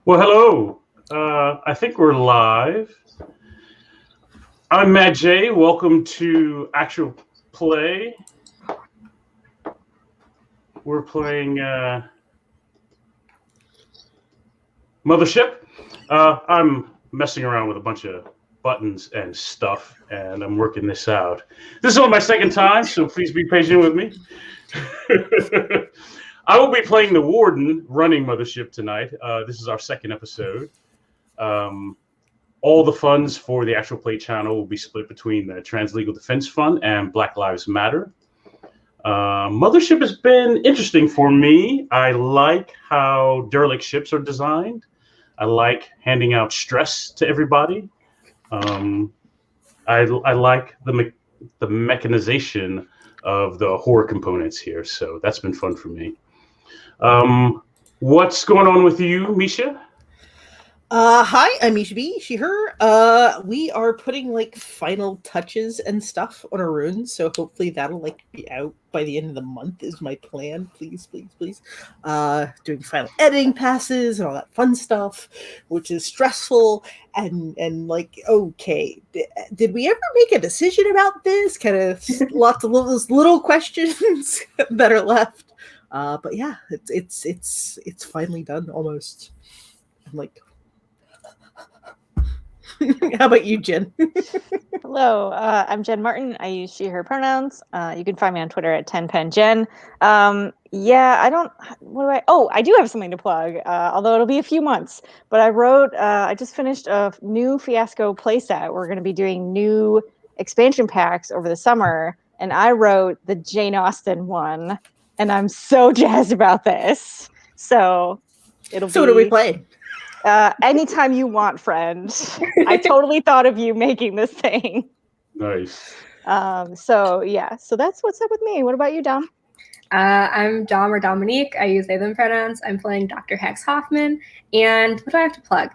Well, hello. I think we're live. I'm Matt J. Welcome to Actual Play. We're playing Mothership. I'm messing around with a bunch of buttons and stuff, and I'm working this out. This is only my second time, so please be patient with me. I will be playing the Warden running Mothership tonight. This is our second episode. All the funds for the Actual Play channel will be split between the Trans Legal Defense Fund and Black Lives Matter. Mothership has been interesting for me. I like how derelict ships are designed. I like handing out stress to everybody. I like the mechanization of the horror components here, so that's been fun for me. What's going on with you, Misha? Hi, I'm Misha B, she, her. We are putting like final touches and stuff on our runes, so hopefully that'll like be out by the end of the month is my plan. Please. Doing final editing passes and all that fun stuff, which is stressful and like, okay, did we ever make a decision about this? Kind of lots of those little questions that are left. But yeah, it's finally done almost. I'm like, how about you, Jen? Hello, I'm Jen Martin. I use she, her pronouns. You can find me on Twitter at 10penjen. I do have something to plug, although it'll be a few months. But I just finished a new Fiasco playset. We're going to be doing new expansion packs over the summer. And I wrote the Jane Austen one. And I'm so jazzed about this. So what are we playing? Anytime you want, friend. I totally thought of you making this thing. Nice. So that's what's up with me. What about you, Dom? I'm Dom or Dominique. I use they, them pronouns. I'm playing Dr. Hex Hoffman. And what do I have to plug?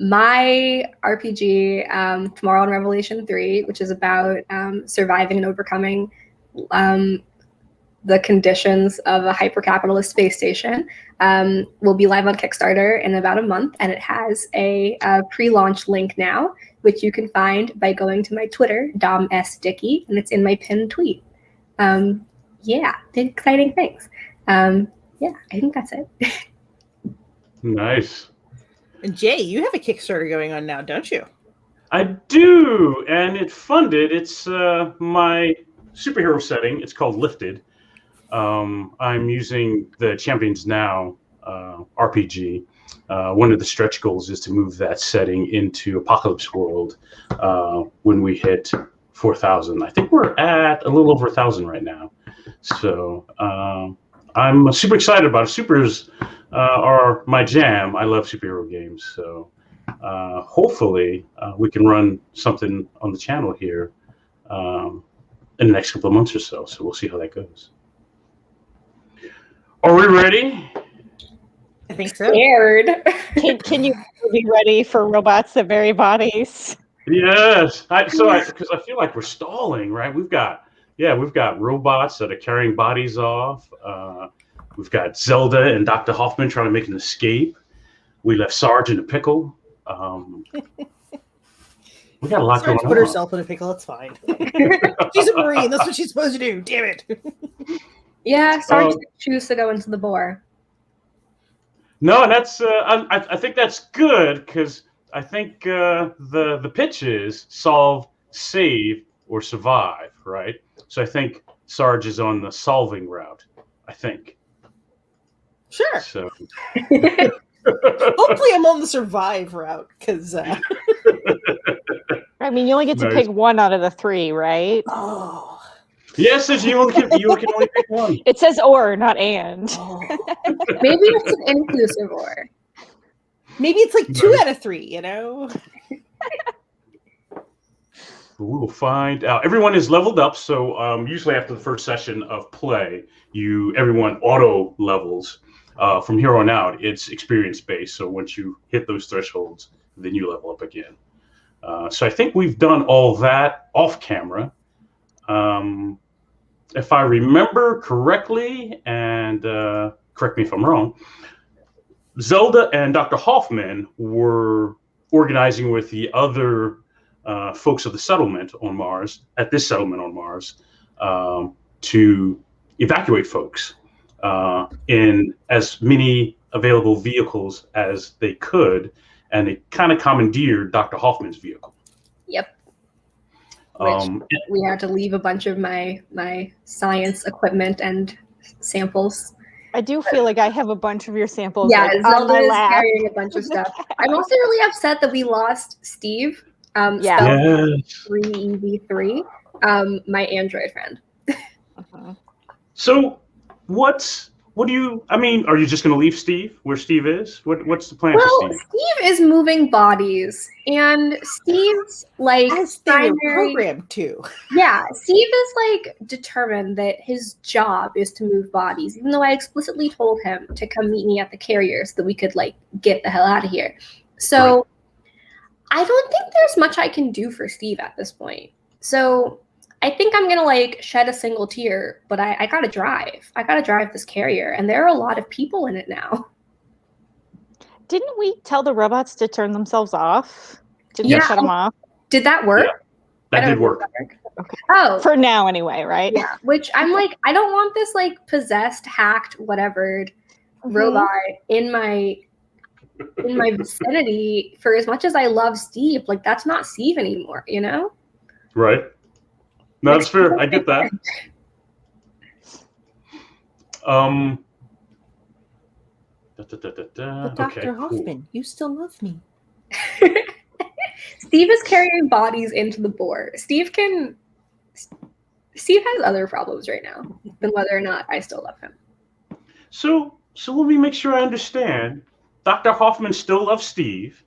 My RPG, Tomorrow in Revelation 3, which is about surviving and overcoming the conditions of a hyper-capitalist space station, will be live on Kickstarter in about a month, and it has a pre-launch link now, which you can find by going to my Twitter, Dom S. Dickey, and it's in my pinned tweet. Big exciting things. I think that's it. Nice. And Jay, you have a Kickstarter going on now, don't you? I do, and it's funded. It's my superhero setting. It's called Lifted. I'm using the Champions Now RPG. One of the stretch goals is to move that setting into Apocalypse World when we hit 4,000. I think we're at a little over 1,000 right now. So I'm super excited about it. Supers are my jam. I love superhero games. So hopefully we can run something on the channel here in the next couple of months or so. So we'll see how that goes. Are we ready? I think so. Scared. Can you be ready for robots that bury bodies? Yes. Because I feel like we're stalling, right? We've got robots that are carrying bodies off. We've got Zelda and Dr. Hoffman trying to make an escape. We left Sarge in a pickle. We got a lot Sarge going on. Put herself in a pickle. It's fine. She's a Marine. That's what she's supposed to do. Damn it. Yeah, Sarge choose to go into the bore. No, and that's I think that's good because I think the pitch is solve, save, or survive, right? So I think Sarge is on the solving route. I think. Sure. So. Hopefully, I'm on the survive route because. I mean, you only get to pick one out of the three, right? Oh. Yes, you can only pick one. It says or, not and. Oh. Maybe it's an inclusive or. Maybe it's like 2 out of 3, you know? We will find out. Everyone is leveled up, so usually after the first session of play, everyone auto levels. From here on out, it's experience-based, so once you hit those thresholds, then you level up again. So I think we've done all that off camera. If I remember correctly, and correct me if I'm wrong, Zelda and Dr. Hoffman were organizing with the other folks of the settlement on Mars, at this settlement on Mars, to evacuate folks in as many available vehicles as they could, and they kind of commandeered Dr. Hoffman's vehicle. Yep. Which we had to leave a bunch of my science equipment and samples. I do feel like I have a bunch of your samples. Yeah, like, Zelda on my is lap. carrying a bunch of stuff. I'm also really upset that we lost Steve. Yeah. Spelled 3EV3, my Android friend. So what do you, I mean, are you just going to leave Steve where Steve is? What's the plan Well, for Steve? Steve is moving bodies, and Steve's like As they were programmed to. Yeah, Steve is like determined that his job is to move bodies, even though I explicitly told him to come meet me at the carrier so that we could like get the hell out of here. So Right. I don't think there's much I can do for Steve at this point. So I think I'm gonna like shed a single tear, but I gotta drive. I gotta drive this carrier, and there are a lot of people in it now. Didn't we tell the robots to turn themselves off? Did Yeah. we shut them off? Did that work? Yeah, that I don't did know work. if that worked. Okay. Oh, For now, anyway, right? yeah. Which I'm like, I don't want this like possessed, hacked, whatever robot in my vicinity for as much as I love Steve. Like that's not Steve anymore, you know? Right. No, that's fair. I get that. But Okay, Dr. cool. Hoffman, you still love me. Steve is carrying bodies into the board. Steve has other problems right now than whether or not I still love him. So let me make sure I understand. Dr. Hoffman still loves Steve.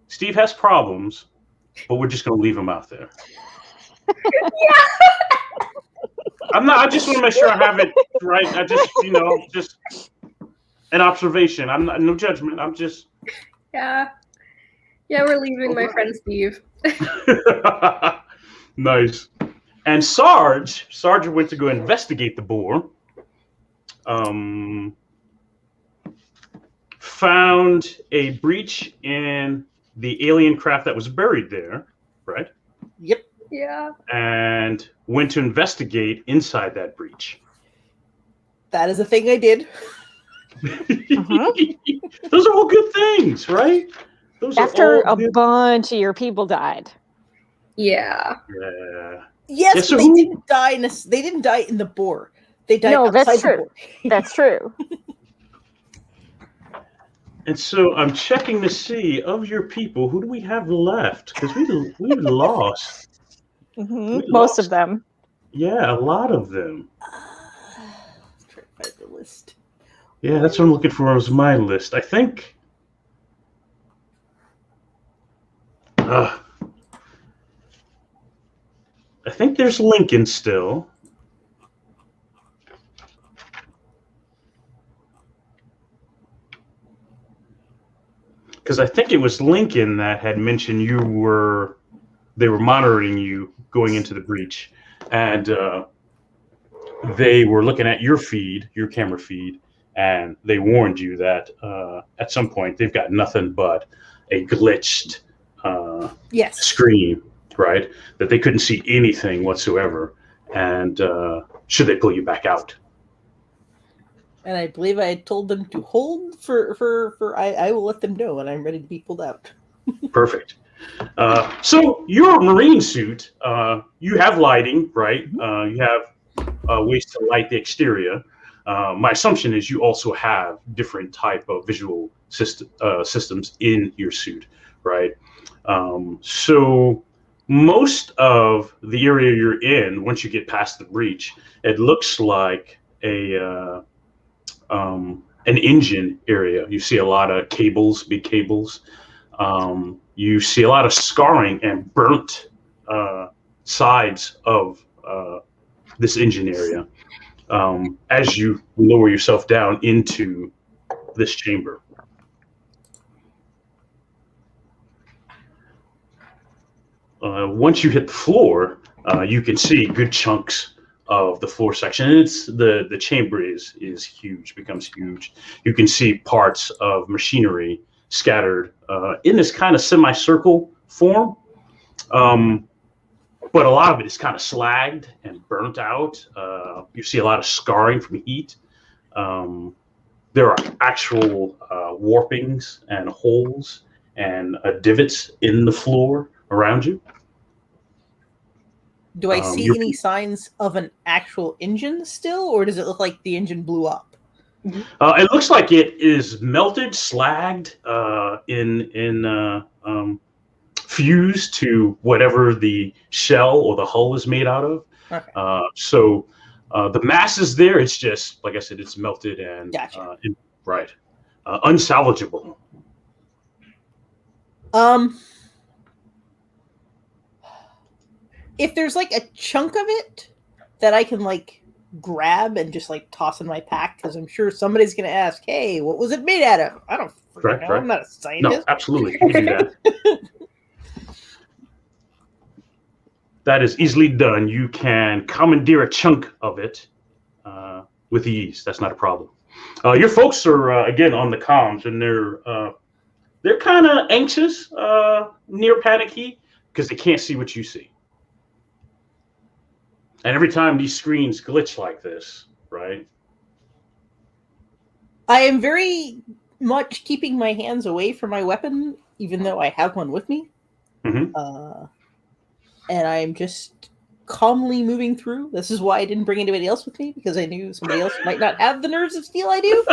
Steve has problems, but we're just going to leave him out there. I just want to make sure I have it right. I just, just an observation. I'm not, no judgment. I'm just. Yeah, we're leaving my friend Steve. Nice. And Sarge went to go investigate the boar. Found a breach in the alien craft that was buried there, right? Yep. Yeah. And went to investigate inside that breach. That is a thing I did. Those are all good things, right? Those After are all a bunch of your people died. Yeah. Yeah. Yes, Yeah, so but they didn't die they didn't die in the boar. They died outside that's the true. boar. That's true. And so I'm checking to see of your people, who do we have left? Because we've lost. Most of them. Yeah, a lot of them. Let's try to find the list. Yeah, that's what I'm looking for. Was my list. I think. I think there's Lincoln still. Because I think it was Lincoln that had mentioned they were monitoring you going into the breach, and they were looking at your camera feed, and they warned you that at some point they've got nothing but a glitched screen, right? That they couldn't see anything whatsoever, and should they pull you back out? And I believe I had told them to hold for I will let them know when I'm ready to be pulled out. Perfect. So your marine suit, you have lighting, right? You have ways to light the exterior. My assumption is you also have different type of visual systems in your suit, right? So most of the area you're in, once you get past the breach, it looks like an engine area. You see a lot of big cables. You see a lot of scarring and burnt sides of this engine area as you lower yourself down into this chamber. Once you hit the floor, you can see good chunks of the floor section. And it's the chamber is huge, becomes huge. You can see parts of machinery scattered in this kind of semicircle form. But a lot of it is kind of slagged and burnt out. You see a lot of scarring from heat. There are actual warpings and holes and divots in the floor around you. Do I see any signs of an actual engine still, or does it look like the engine blew up? It looks like it is melted, slagged, fused to whatever the shell or the hull is made out of. Okay. So the mass is there. It's just, like I said, it's melted and gotcha. Unsalvageable. If there's like a chunk of it that I can like grab and just like toss in my pack, because I'm sure somebody's going to ask, "Hey, what was it made out of?" I don't know. Right. I'm not a scientist. No, absolutely, you can do that. That is easily done. You can commandeer a chunk of it with ease. That's not a problem. Your folks are again on the comms, and they're kind of anxious, near panicky, because they can't see what you see. And every time these screens glitch like this, right? I am very much keeping my hands away from my weapon, even though I have one with me. Mm-hmm. And I'm just calmly moving through. This is why I didn't bring anybody else with me, because I knew somebody else might not have the nerves of steel I do,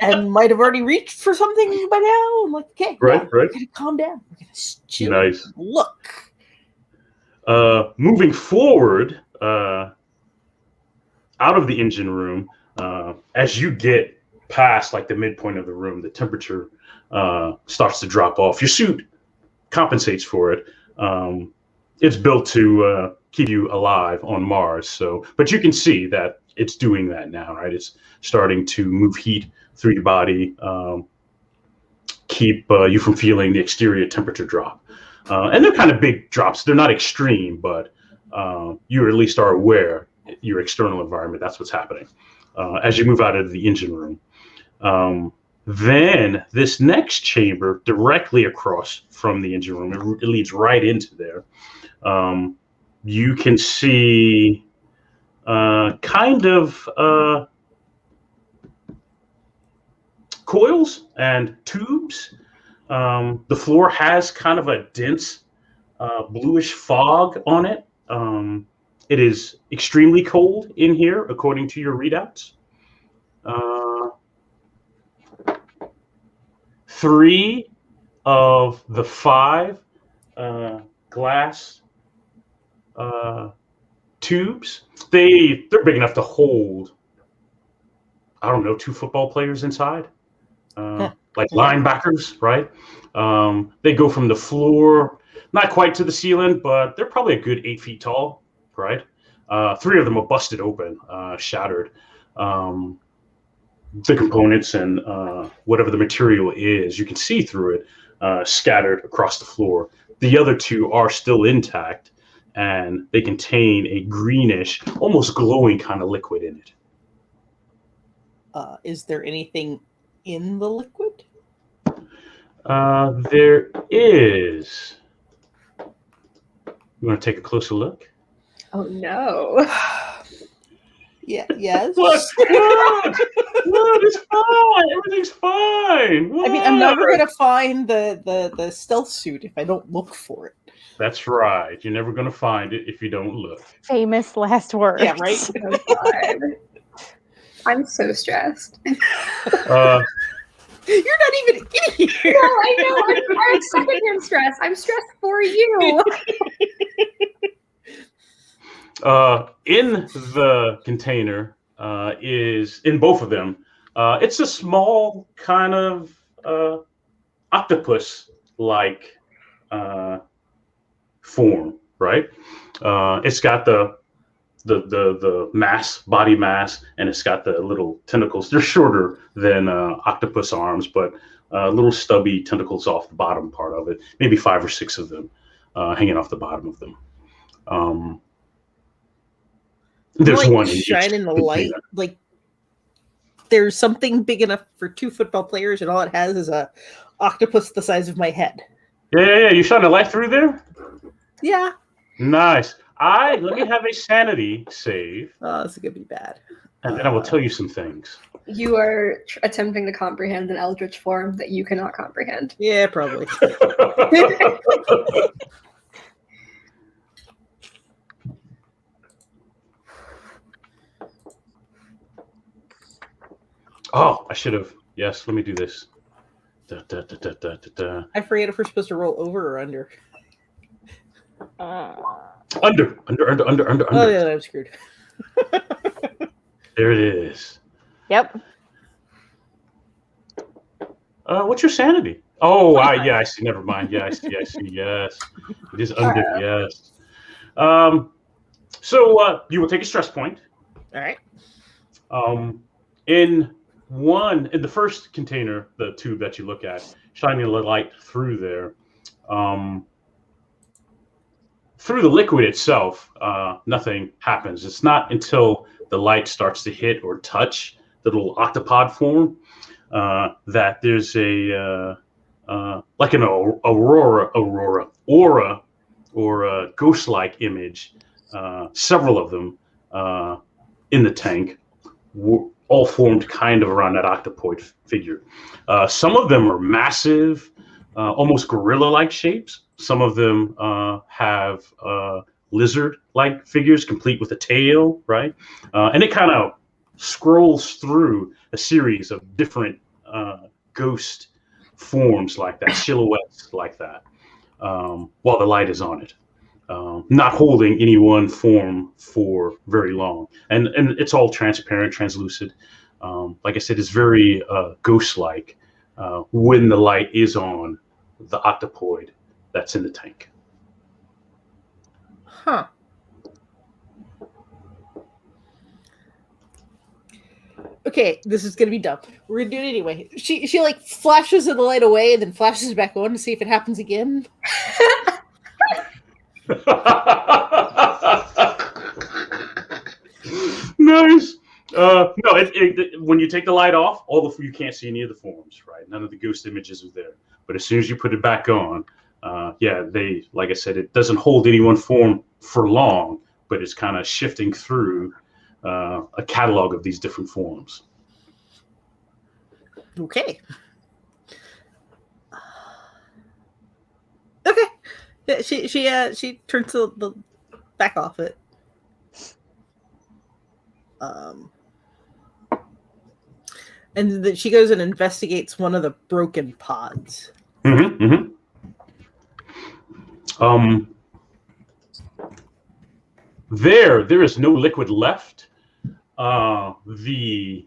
and might have already reached for something by now. I'm like, okay, right. We're gonna calm down. We're gonna chill. Nice. Look. Moving forward, out of the engine room, as you get past like the midpoint of the room, the temperature starts to drop off. Your suit compensates for it. It's built to keep you alive on Mars. But you can see that it's doing that now, right? It's starting to move heat through your body, keep you from feeling the exterior temperature drop. And they're kind of big drops. They're not extreme, but you at least are aware your external environment. That's what's happening as you move out of the engine room. Then this next chamber directly across from the engine room, it leads right into there. You can see kind of coils and tubes. The floor has kind of a dense bluish fog on it. It is extremely cold in here, according to your readouts. 3 of the 5 glass tubes, they're big enough to hold, I don't know, 2 football players inside. Like linebackers, right? They go from the floor, not quite to the ceiling, but they're probably a good 8 feet tall, right? 3 of them are busted open, shattered. The components and whatever the material is, you can see through it, scattered across the floor. The other 2 are still intact, and they contain a greenish, almost glowing kind of liquid in it. Is there anything in the liquid? There is. You want to take a closer look? Oh no. Yeah. Yes. What? It's fine. Everything's fine. What? I mean, I'm never gonna find the stealth suit if I don't look for it. That's right. You're never gonna find it if you don't look. Famous last words. Yeah, right. Oh, God. I'm so stressed. You're not even in here. No, I know. I'm secondhand stressed. I'm stressed for you. In the container is, in both of them, it's a small kind of octopus-like form, right? It's got the body mass, and it's got the little tentacles. They're shorter than octopus arms, but little stubby tentacles off the bottom part of it. Maybe 5 or 6 of them hanging off the bottom of them. There's like one in each shining the light. container. Like there's something big enough for 2 football players, and all it has is a octopus the size of my head. Yeah. You shine a light through there? Yeah. Nice. Let me have a sanity save, Oh, this is gonna be bad. and then I will tell you some things. You are attempting to comprehend an eldritch form that you cannot comprehend. Yeah, probably. Oh, I should have. Yes, let me do this. I forget if we're supposed to roll over or under. Under. Oh yeah, I'm screwed. There it is. Yep. What's your sanity? Oh, yeah, I see. Never mind. Yeah, I see. Yes, it is under. Yes. So you will take a stress point. All right. In the first container, the tube that you look at, shining the light through there, through the liquid itself, nothing happens. It's not until the light starts to hit or touch the little octopod form that there's a like an aura or a ghost-like image. Several of them in the tank, all formed kind of around that octopoid figure. Some of them are massive, almost gorilla-like shapes. Some of them have lizard-like figures, complete with a tail, right? And it kind of scrolls through a series of different ghost forms like that, silhouettes like that, while the light is on it. Not holding any one form for very long. And it's all transparent, translucent. Like I said, it's very ghost-like when the light is on the octopoid that's in the tank. Huh. Okay, this is gonna be dumb. We're gonna do it anyway. She like flashes the light away and then flashes back on to see if it happens again. Nice. No, when you take the light off, you can't see any of the forms, right? None of the ghost images are there. But as soon as you put it back on, like I said, it doesn't hold any one form for long, but it's kind of shifting through a catalog of these different forms. Okay. Okay. Yeah, she turns the back off it. And then she goes and investigates one of the broken pods. There is no liquid left. The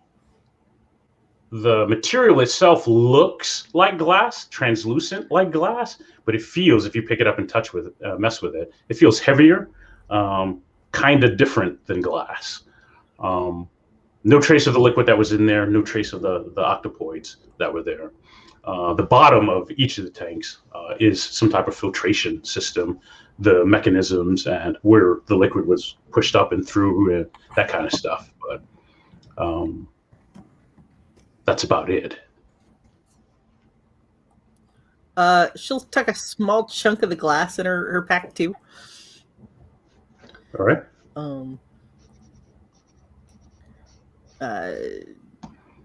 material itself looks like glass, translucent like glass, but it feels, if you pick it up and mess with it, it feels heavier, kind of different than glass. No trace of the liquid that was in there, no trace of the octopoids that were there. The bottom of each of the tanks is some type of filtration system, the mechanisms and where the liquid was pushed up and through and that kind of stuff. But that's about it. She'll tuck a small chunk of the glass in her pack too. All right.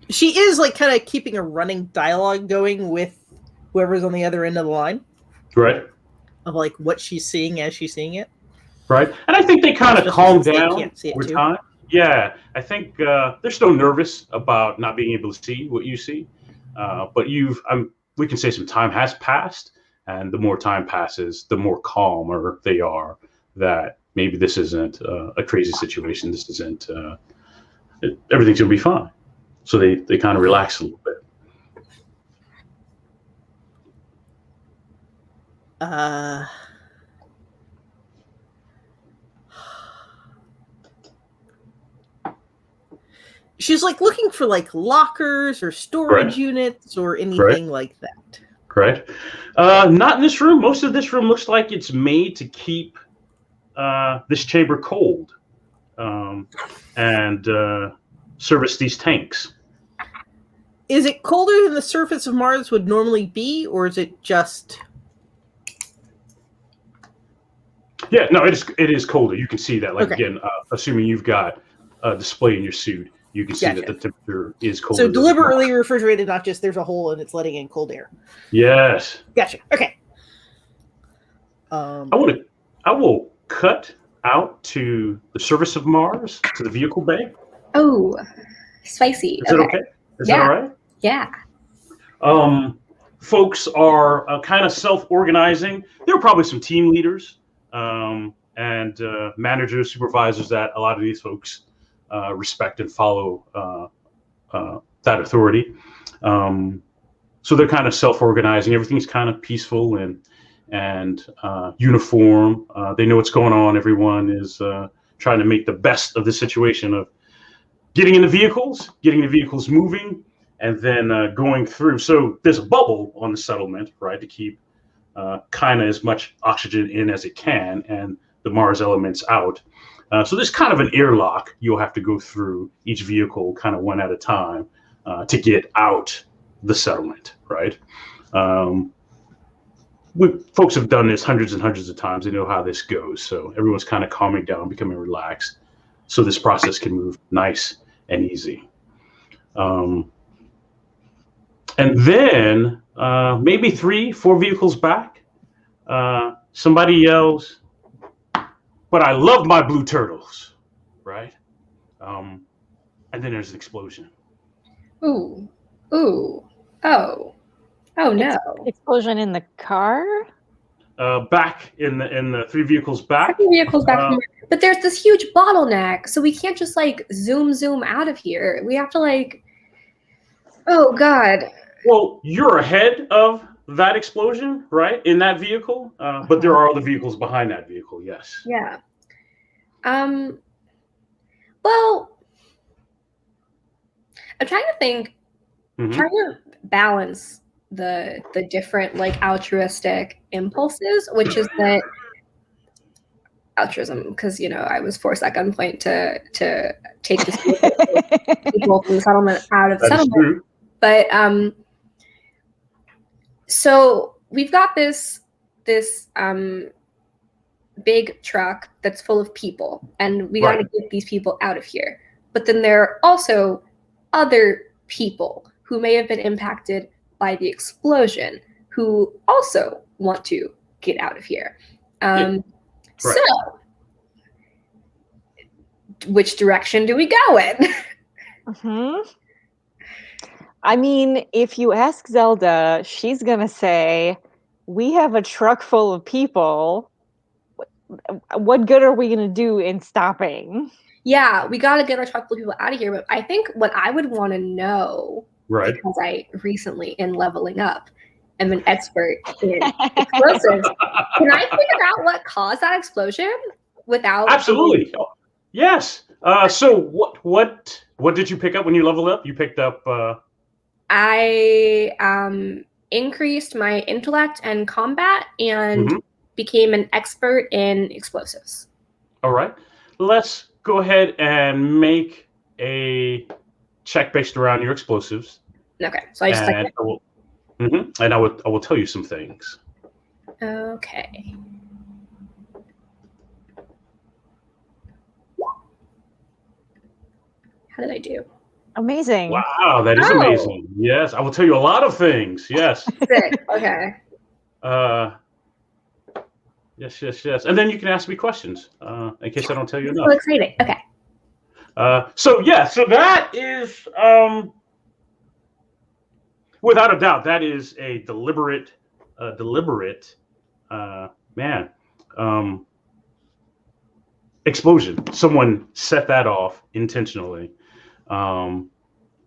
She is like kind of keeping a running dialogue going with whoever's on the other end of the line. Right. Of like what she's seeing as she's seeing it. Right. And I think they kind of calm down over time. Yeah. I think they're still nervous about not being able to see what you see. But we can say some time has passed, and the more time passes, the more calmer they are that maybe this isn't a crazy situation. This isn't, everything's going to be fine. So they kind of relax a little bit. She's like looking for like lockers or storage units or anything like that. Correct. Not in this room. Most of this room looks like it's made to keep this chamber cold. and service these tanks. Is it colder than the surface of Mars would normally be, or is it just? Yeah, no, it is colder. You can see that. Like Okay. again, assuming you've got a display in your suit, you can see Gotcha. that the temperature is colder. So than deliberately refrigerated, not just there's a hole and it's letting in cold air. Yes. Gotcha. Okay. I will cut out to the surface of Mars, to the vehicle bay. Oh, spicy. Is it okay? Is that Yeah. all right? Yeah. Folks are kind of self-organizing. There are probably some team leaders and managers, supervisors that a lot of these folks respect and follow that authority. So they're kind of self-organizing. Everything's kind of peaceful and uniform. They know what's going on. Everyone is trying to make the best of the situation of getting the vehicles moving, and then going through. So there's a bubble on the settlement, right, to keep kind of as much oxygen in as it can and the Mars elements out. So there's kind of an airlock you'll have to go through each vehicle kind of one at a time to get out the settlement, right? Folks have done this hundreds and hundreds of times. They know how this goes. So everyone's kind of calming down, becoming relaxed. So this process can move nice and easy. And then maybe 3-4 vehicles back, somebody yells, "But I love my blue turtles," right? And then there's an explosion. Ooh. Ooh. Oh. Oh no. Explosion in the car? Back in the 3 vehicles back. Vehicles back from but there's this huge bottleneck, so we can't just like zoom out of here. We have to like. Oh God. Well, you're ahead of that explosion, right? In that vehicle, but there are other vehicles behind that vehicle. Yes. Yeah. Well, I'm trying to think. Mhm. Trying to balance the different like altruistic impulses, which is that altruism, because I was forced at gunpoint to take this people from the settlement out of the That is settlement. true. But so we've got this big truck that's full of people, and we got to get these people out of here. But then there are also other people who may have been impacted by the explosion who also want to get out of here. So which direction do we go in? Mm-hmm. I mean, if you ask Zelda, she's going to say, we have a truck full of people. What good are we going to do in stopping? Yeah, we got to get our truck full of people out of here. But I think what I would want to know, because I recently, in leveling up, am an expert in explosives. Can I figure out what caused that explosion without? Absolutely. Yes. So what did you pick up when you leveled up? You picked up. I increased my intellect and combat and became an expert in explosives. All right. Let's go ahead and make a check based around your explosives. Okay. So I just and I will tell you some things. Okay. How did I do? Amazing. Wow, that is amazing. Yes, I will tell you a lot of things. Yes. Sick. Okay. Yes. And then you can ask me questions in case I don't tell you enough. So exciting. Okay. So that is without a doubt, that is a deliberate explosion. Someone set that off intentionally.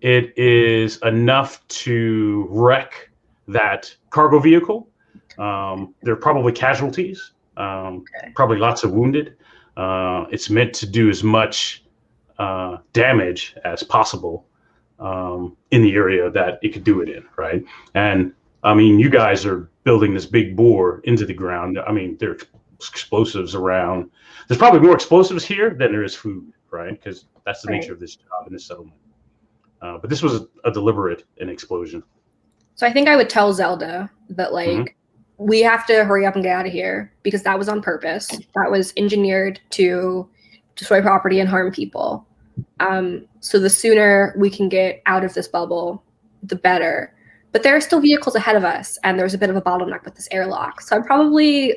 It is enough to wreck that cargo vehicle. There are probably casualties, probably lots of wounded. It's meant to do as much damage as possible in the area that it could do it in, right? And I mean, you guys are building this big bore into the ground. I mean, there are explosives around. There's probably more explosives here than there is food, right? Because that's the nature of this job and this settlement. But this was a deliberate explosion. So I think I would tell Zelda that we have to hurry up and get out of here because that was on purpose. That was engineered to destroy property and harm people. So the sooner we can get out of this bubble, the better. But there are still vehicles ahead of us, and there's a bit of a bottleneck with this airlock. So I'm probably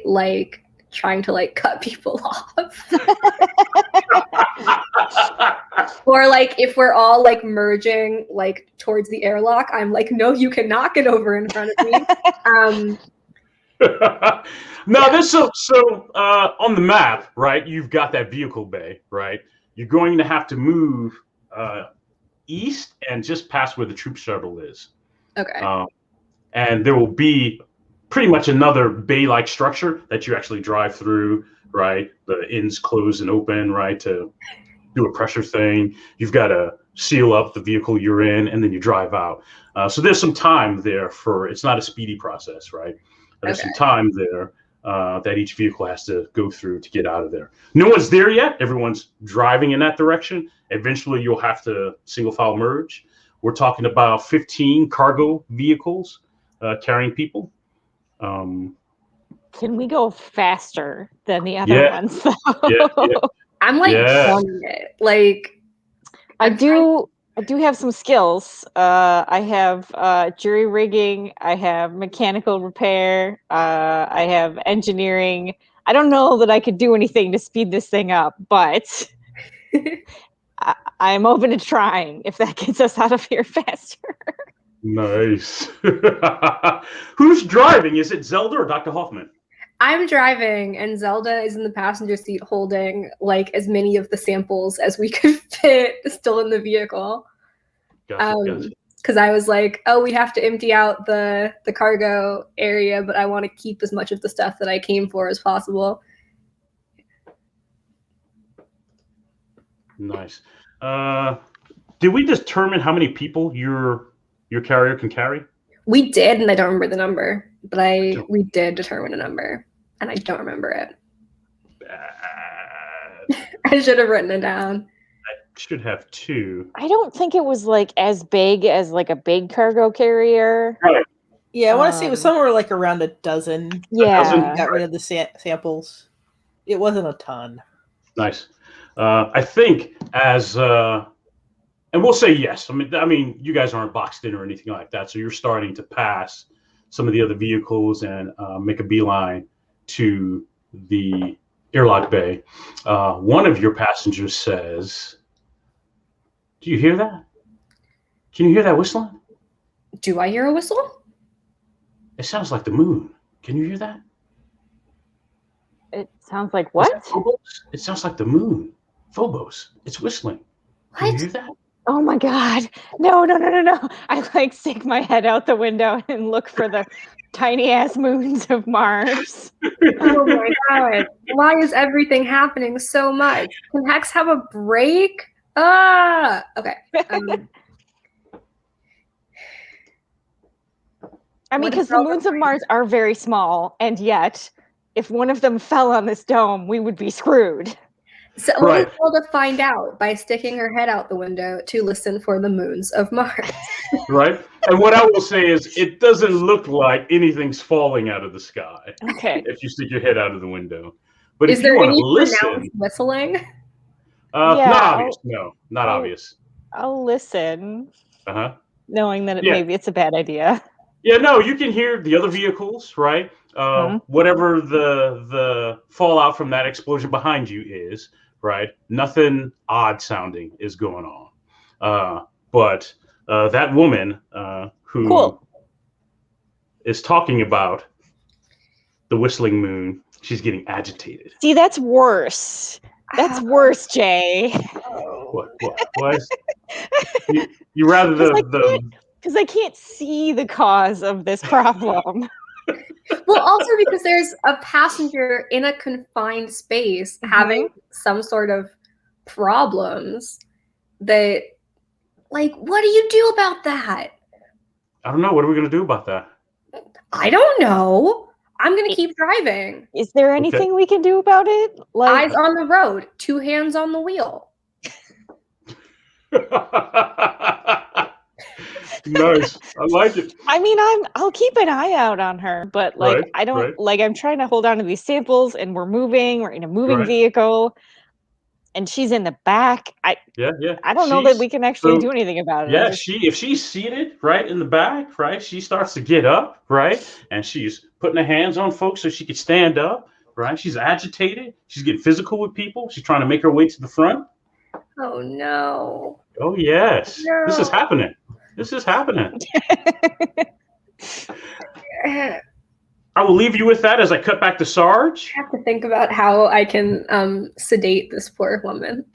trying to cut people off. Or if we're all merging towards the airlock, I'm no, you cannot get over in front of me. No, this so on the map, right? You've got that vehicle bay, right? You're going to have to move east and just past where the troop shuttle is. Okay. And there will be pretty much another bay-like structure that you actually drive through, right? The ends close and open, right? To do a pressure thing. You've got to seal up the vehicle you're in, and then you drive out. So there's some time there it's not a speedy process, right? There's some time there that each vehicle has to go through to get out of there. No one's there yet. Everyone's driving in that direction. Eventually, you'll have to single file merge. We're talking about 15 cargo vehicles carrying people. Can we go faster than the other ones, though? Yeah. I'm wanting it. I do have some skills. I have jury rigging. I have mechanical repair. I have engineering. I don't know that I could do anything to speed this thing up, but I'm open to trying if that gets us out of here faster. Nice. Who's driving? Is it Zelda or Dr. Hoffman? I'm driving, and Zelda is in the passenger seat holding as many of the samples as we could fit still in the vehicle. Gotcha. Because I was oh, we have to empty out the cargo area, but I want to keep as much of the stuff that I came for as possible. Nice. Did we determine how many people your carrier can carry? We did, and I don't remember the number, but we did determine a number, and I don't remember it. Bad. I should have written it down. I should have 2. I don't think it was as big as a big cargo carrier. Right. Yeah, I want to say it was somewhere around a dozen. Yeah. Got rid of the samples. It wasn't a ton. Nice. I think and we'll say yes. I mean, you guys aren't boxed in or anything like that, so you're starting to pass some of the other vehicles and make a beeline to the airlock bay. One of your passengers says, "Do you hear that? Can you hear that whistling? Do I hear a whistle? It sounds like the moon. Can you hear that? It sounds like what? Phobos? It sounds like the moon. Phobos. It's whistling. Can you hear that?" Oh my God. No. I stick my head out the window and look for the tiny ass moons of Mars. Oh my God. Why is everything happening so much? Can Hex have a break? Okay. I mean, because the moons of Mars are very small, and yet, if one of them fell on this dome, we would be screwed. So we'll be able to find out by sticking her head out the window to listen for the moons of Mars. Right. And what I will say is it doesn't look like anything's falling out of the sky. Okay. If you stick your head out of the window. But is if you there want any to listen, pronounced whistling? not obvious. No, not obvious. I'll listen. Uh-huh. Knowing that maybe it's a bad idea. Yeah, no, you can hear the other vehicles, right? Whatever the fallout from that explosion behind you is, right? Nothing odd sounding is going on. But that woman who is talking about the whistling moon, she's getting agitated. See, that's worse. That's worse, Jay. What? You rather because I can't see the cause of this problem. Well, also because there's a passenger in a confined space having some sort of problems that, what do you do about that? I don't know. What are we going to do about that? I don't know. I'm going to keep driving. Is there anything we can do about it? Eyes on the road, 2 hands on the wheel. Nice. I like it. I mean, I'll keep an eye out on her, but like Right, I don't right. like I'm trying to hold on to these samples and we're in a moving Right. vehicle and she's in the back. Yeah. I don't know that we can actually do anything about it. Yeah, if she's seated right in the back, right, she starts to get up, right, and she's putting her hands on folks so she can stand up, right. She's agitated. She's getting physical with people. She's trying to make her way to the front. Oh no. Oh yes, No. this is happening. This is happening. I will leave you with that as I cut back to Sarge. I have to think about how I can sedate this poor woman.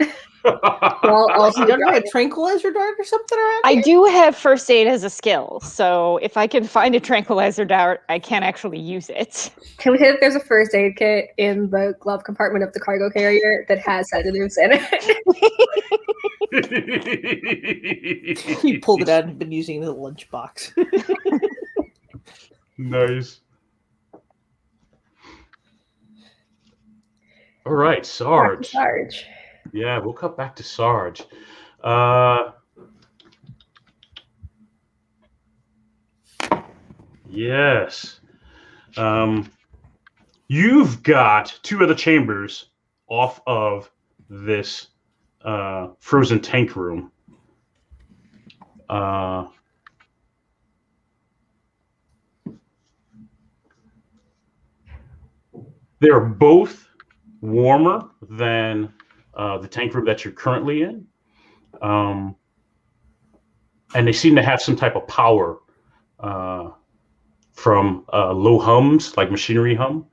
Well, You don't have a tranquilizer dart or something around I here? do have first aid as a skill, so if I can find a tranquilizer dart, I can actually use it. Can we hit if there's a first aid kit in the glove compartment of the cargo carrier that has sedatives in it? He pulled it out and been using it as a lunchbox. Nice. All right, Sarge. Sarge. Yeah, we'll cut back to Sarge. Yes. You've got two other chambers off of this frozen tank room. They're both warmer than the tank room that you're currently in. And they seem to have some type of power from low hums, like machinery hum,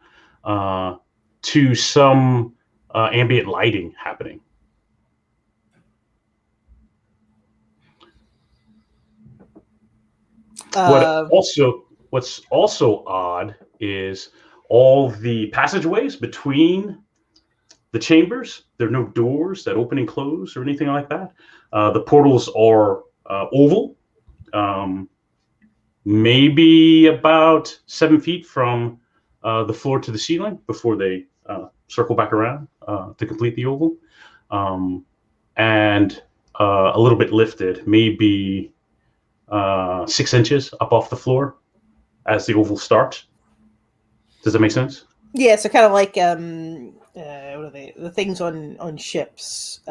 to some ambient lighting happening. What's also odd is all the passageways between the chambers. There are no doors that open and close or anything like that. The portals are oval, maybe about 7 feet from the floor to the ceiling before they circle back around to complete the oval, and a little bit lifted, maybe 6 inches up off the floor as the oval starts. Does that make sense? Yeah, so kind of like what are they? The things on ships.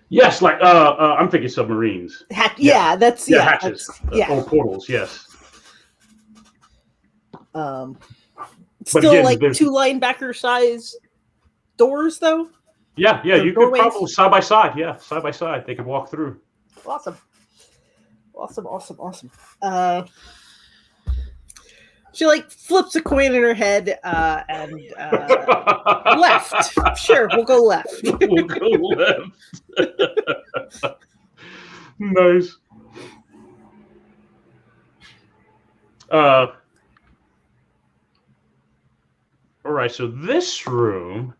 Yes, like I'm thinking submarines. That's hatches. That's, or portals. Yes. Still again, like 2 linebacker size doors though. Yeah, Or you doorways? could probably side by side. Yeah, side by side, they could walk through. Awesome. She like flips a coin in her head and left. Sure, we'll go left. We'll go left. Nice. All right, so this room,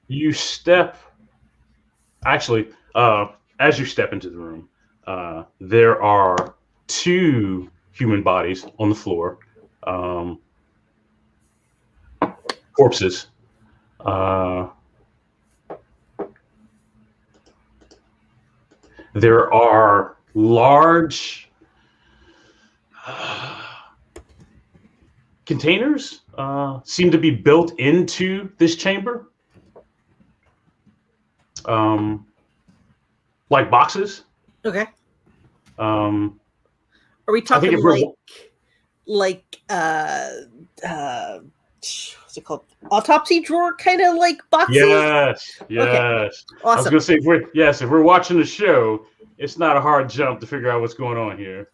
you step. Actually, as you step into the room, there are 2 human bodies on the floor, corpses. There are large containers seem to be built into this chamber, like boxes. Okay. Are we talking like what's it called? Autopsy drawer kind of like boxes? Yes. Okay. Awesome. I was gonna say if we're watching the show, it's not a hard jump to figure out what's going on here.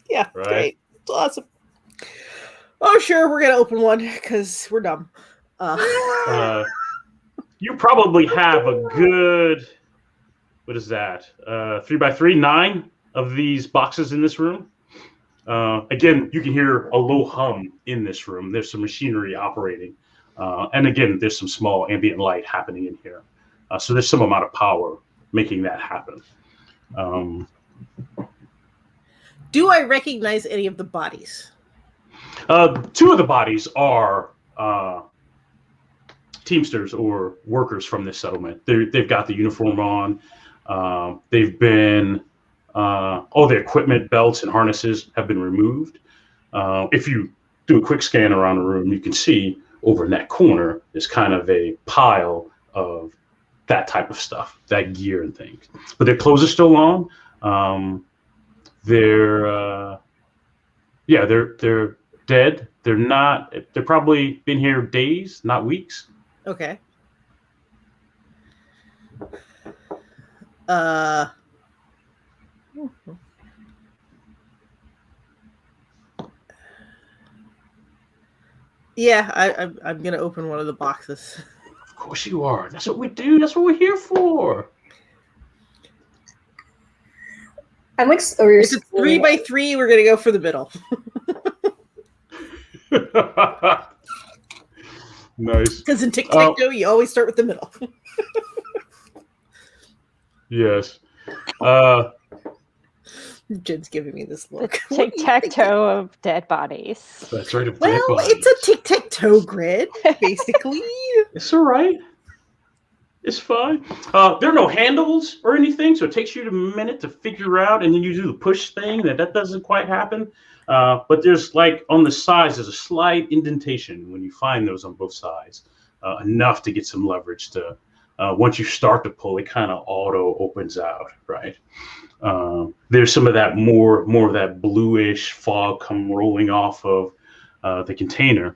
Yeah, right. Great. It's awesome. Oh sure, we're gonna open one because we're dumb. You probably have a good, what is that? 3x3, 9 of these boxes in this room. Again, you can hear a low hum in this room. There's some machinery operating. And again, there's some small ambient light happening in here. So there's some amount of power making that happen. Do I recognize any of the bodies? 2 of the bodies are Teamsters or workers from this settlement. They've got the uniform on. They've been all the equipment, belts, and harnesses have been removed. If you do a quick scan around the room, you can see over in that corner is kind of a pile of that type of stuff, that gear and things. But their clothes are still on. They're dead. They're probably been here days, not weeks. Okay. Yeah, I'm gonna open one of the boxes. Of course you are. That's what we do. That's what we're here for. I'm like, It's a 3x3. We're gonna go for the middle. Nice. Because in tic-tac-toe, you always start with the middle. Yes. Jen's giving me this look. Tic-tac-toe of dead bodies. That's right. Well, it's a tic-tac-toe grid, basically. It's all right. It's fine. There are no handles or anything, so it takes you a minute to figure out, and then you do the push thing. That doesn't quite happen. But there's like on the sides, there's a slight indentation when you find those on both sides, enough to get some leverage to. Once you start to pull, it kind of auto opens out, right? There's some of that more of that bluish fog come rolling off of the container.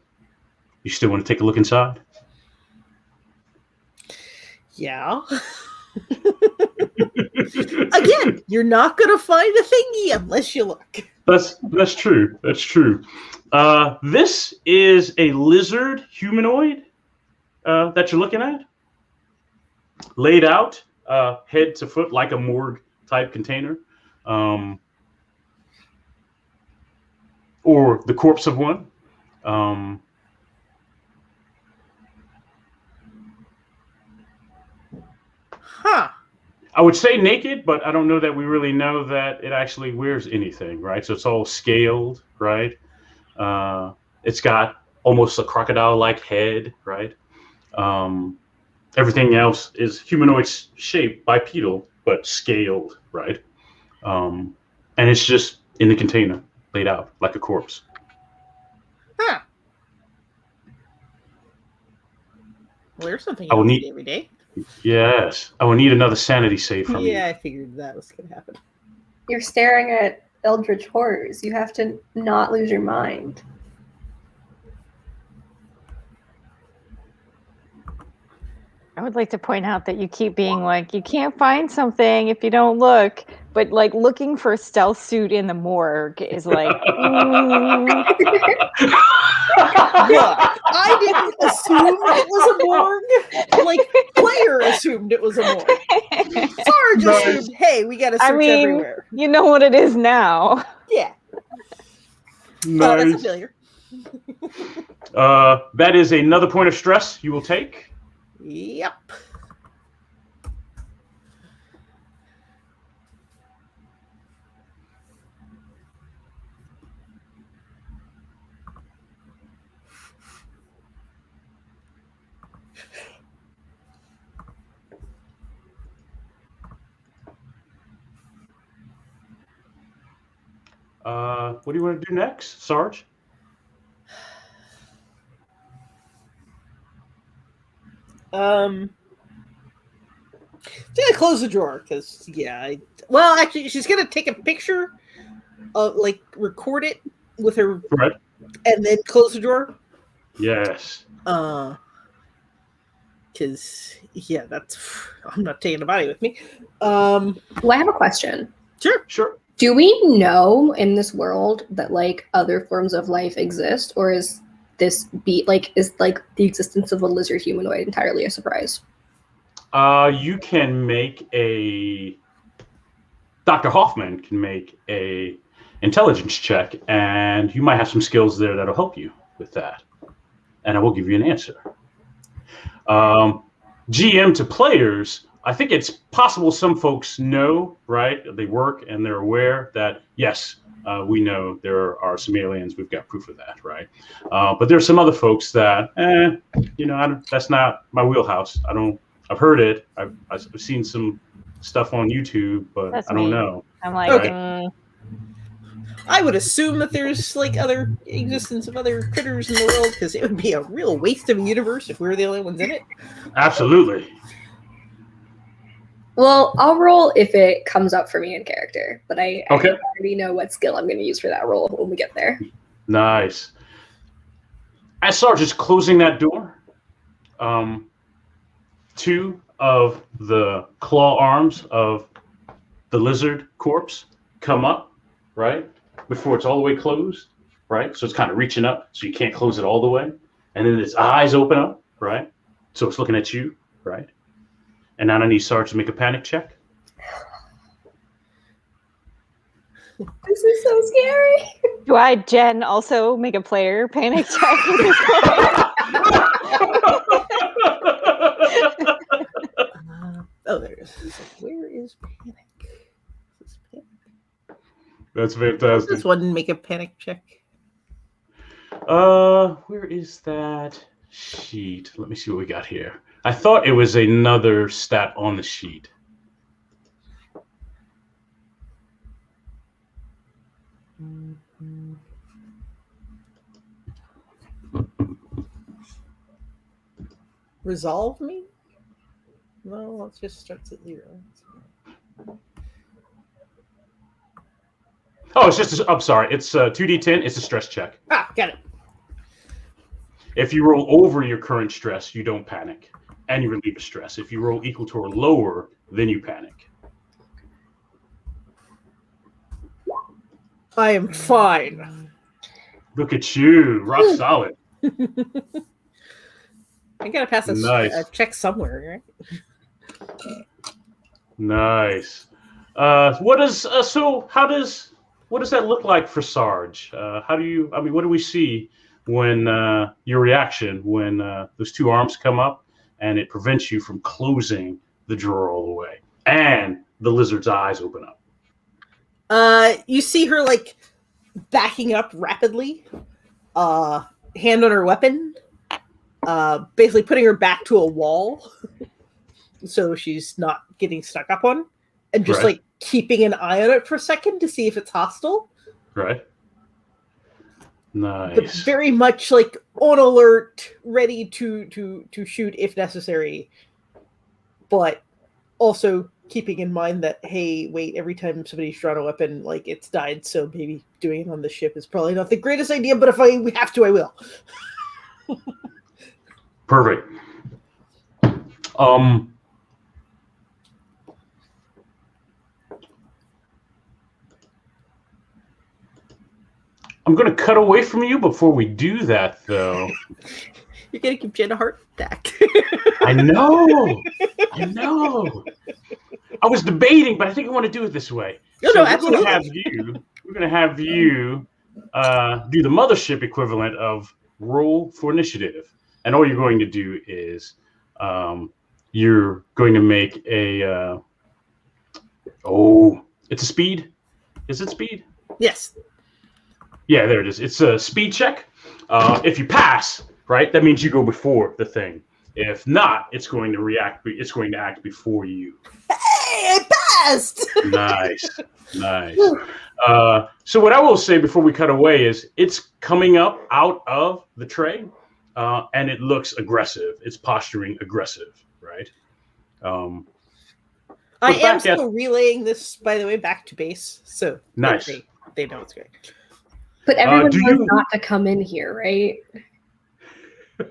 You still want to take a look inside? Yeah. Again, you're not gonna find a thingy unless you look. That's true. That's true. This is a lizard humanoid that you're looking at, laid out head to foot like a morgue type container, or the corpse of one. Huh. I would say naked, but I don't know that we really know that it actually wears anything, right? So it's all scaled, right? It's got almost a crocodile-like head, right? Everything else is humanoid shape, bipedal, but scaled, right? And it's just in the container, laid out like a corpse. Huh. Well, there's something I will you need- need every day. Yes. I will need another sanity save from you. Yeah, I figured that was going to happen. You're staring at eldritch horrors. You have to not lose your mind. I would like to point out that you keep being like, you can't find something if you don't look. But like looking for a stealth suit in the morgue is like, Look, I didn't assume it was a morgue. Like, player assumed it was a morgue. Sarge assumed, hey, we got to search everywhere. you know what it is now. Yeah. Nice. That's familiar. That is another point of stress you will take. Yep. What do you want to do next, Sarge? She's gonna close the drawer because well, actually, she's gonna take a picture of, like, record it with her, Right. and then close the drawer. Yes. Because that's I'm not taking the body with me. Well, I have a question. Sure. Do we know in this world that like other forms of life exist, or is is the existence of a lizard humanoid entirely a surprise? You can make Dr. Hoffman can make a intelligence check, and you might have some skills there that'll help you with that. And I will give you an answer. GM to players, I think it's possible some folks know, right? They work and they're aware that, yes, we know there are some aliens. We've got proof of that, right? But there's some other folks that, that's not my wheelhouse. I've heard it. I've seen some stuff on YouTube, but That's I don't me. know. I'm like, Right. I would assume that there's like other existence of other critters in the world, because it would be a real waste of a universe if we were the only ones in it. Absolutely. Well, I'll roll if it comes up for me in character, but I Okay. already know what skill I'm going to use for that roll when we get there. Nice. As Sarge is closing that door, two of the claw arms of the lizard corpse come up, right? Before it's all the way closed, right? So it's kind of reaching up, so you can't close it all the way. And then its eyes open up, right? So it's looking at you, right? And now I need Sarge to make a panic check. This is so scary. do I, Jen, also make a player panic check? There it is. Where is panic? Is this panic? That's fantastic. This one make a panic check. Where is that sheet? Let me see what we got here. I thought it was another stat on the sheet. Resolve me? No, let's just start at 0. Oh, it's just, I'm sorry. It's 2d10. It's a stress check. Ah, got it. If you roll over your current stress, you don't panic, and you relieve a stress. If you roll equal to or lower, then you panic. I am fine. Look at you, rock solid. I gotta pass a Nice. check somewhere, right? Nice. What does that look like for Sarge? What do we see when your reaction when those two arms come up and it prevents you from closing the drawer all the way and the lizard's eyes open up? You see her like backing up rapidly, hand on her weapon, basically putting her back to a wall so she's not getting stuck up on, and just Right. like keeping an eye on it for a second to see if it's hostile. Right. But Nice. very much like on alert, ready to shoot if necessary, but also keeping in mind that, hey, wait, every time somebody's drawn a weapon, like, it's died, so maybe doing it on the ship is probably not the greatest idea, but if we have to, I will. Perfect. I'm going to cut away from you before we do that, though. You're gonna give Jen a heart attack. I know. I was debating, but I think I want to do it this way. No, We're going absolutely. to have you do the Mothership equivalent of roll for initiative. And all you're going to do is you're going to make a it's a speed. Is it speed? Yes. Yeah, there it is. It's a speed check. If you pass, right, that means you go before the thing. If not, it's going to react. It's going to act before you. Hey, I passed. Nice. So what I will say before we cut away is it's coming up out of the tray, and it looks aggressive. It's posturing aggressive, right? I am back still relaying this, by the way, back to base, so Nice. They know it's great. But everyone do knows you- not to come in here, right?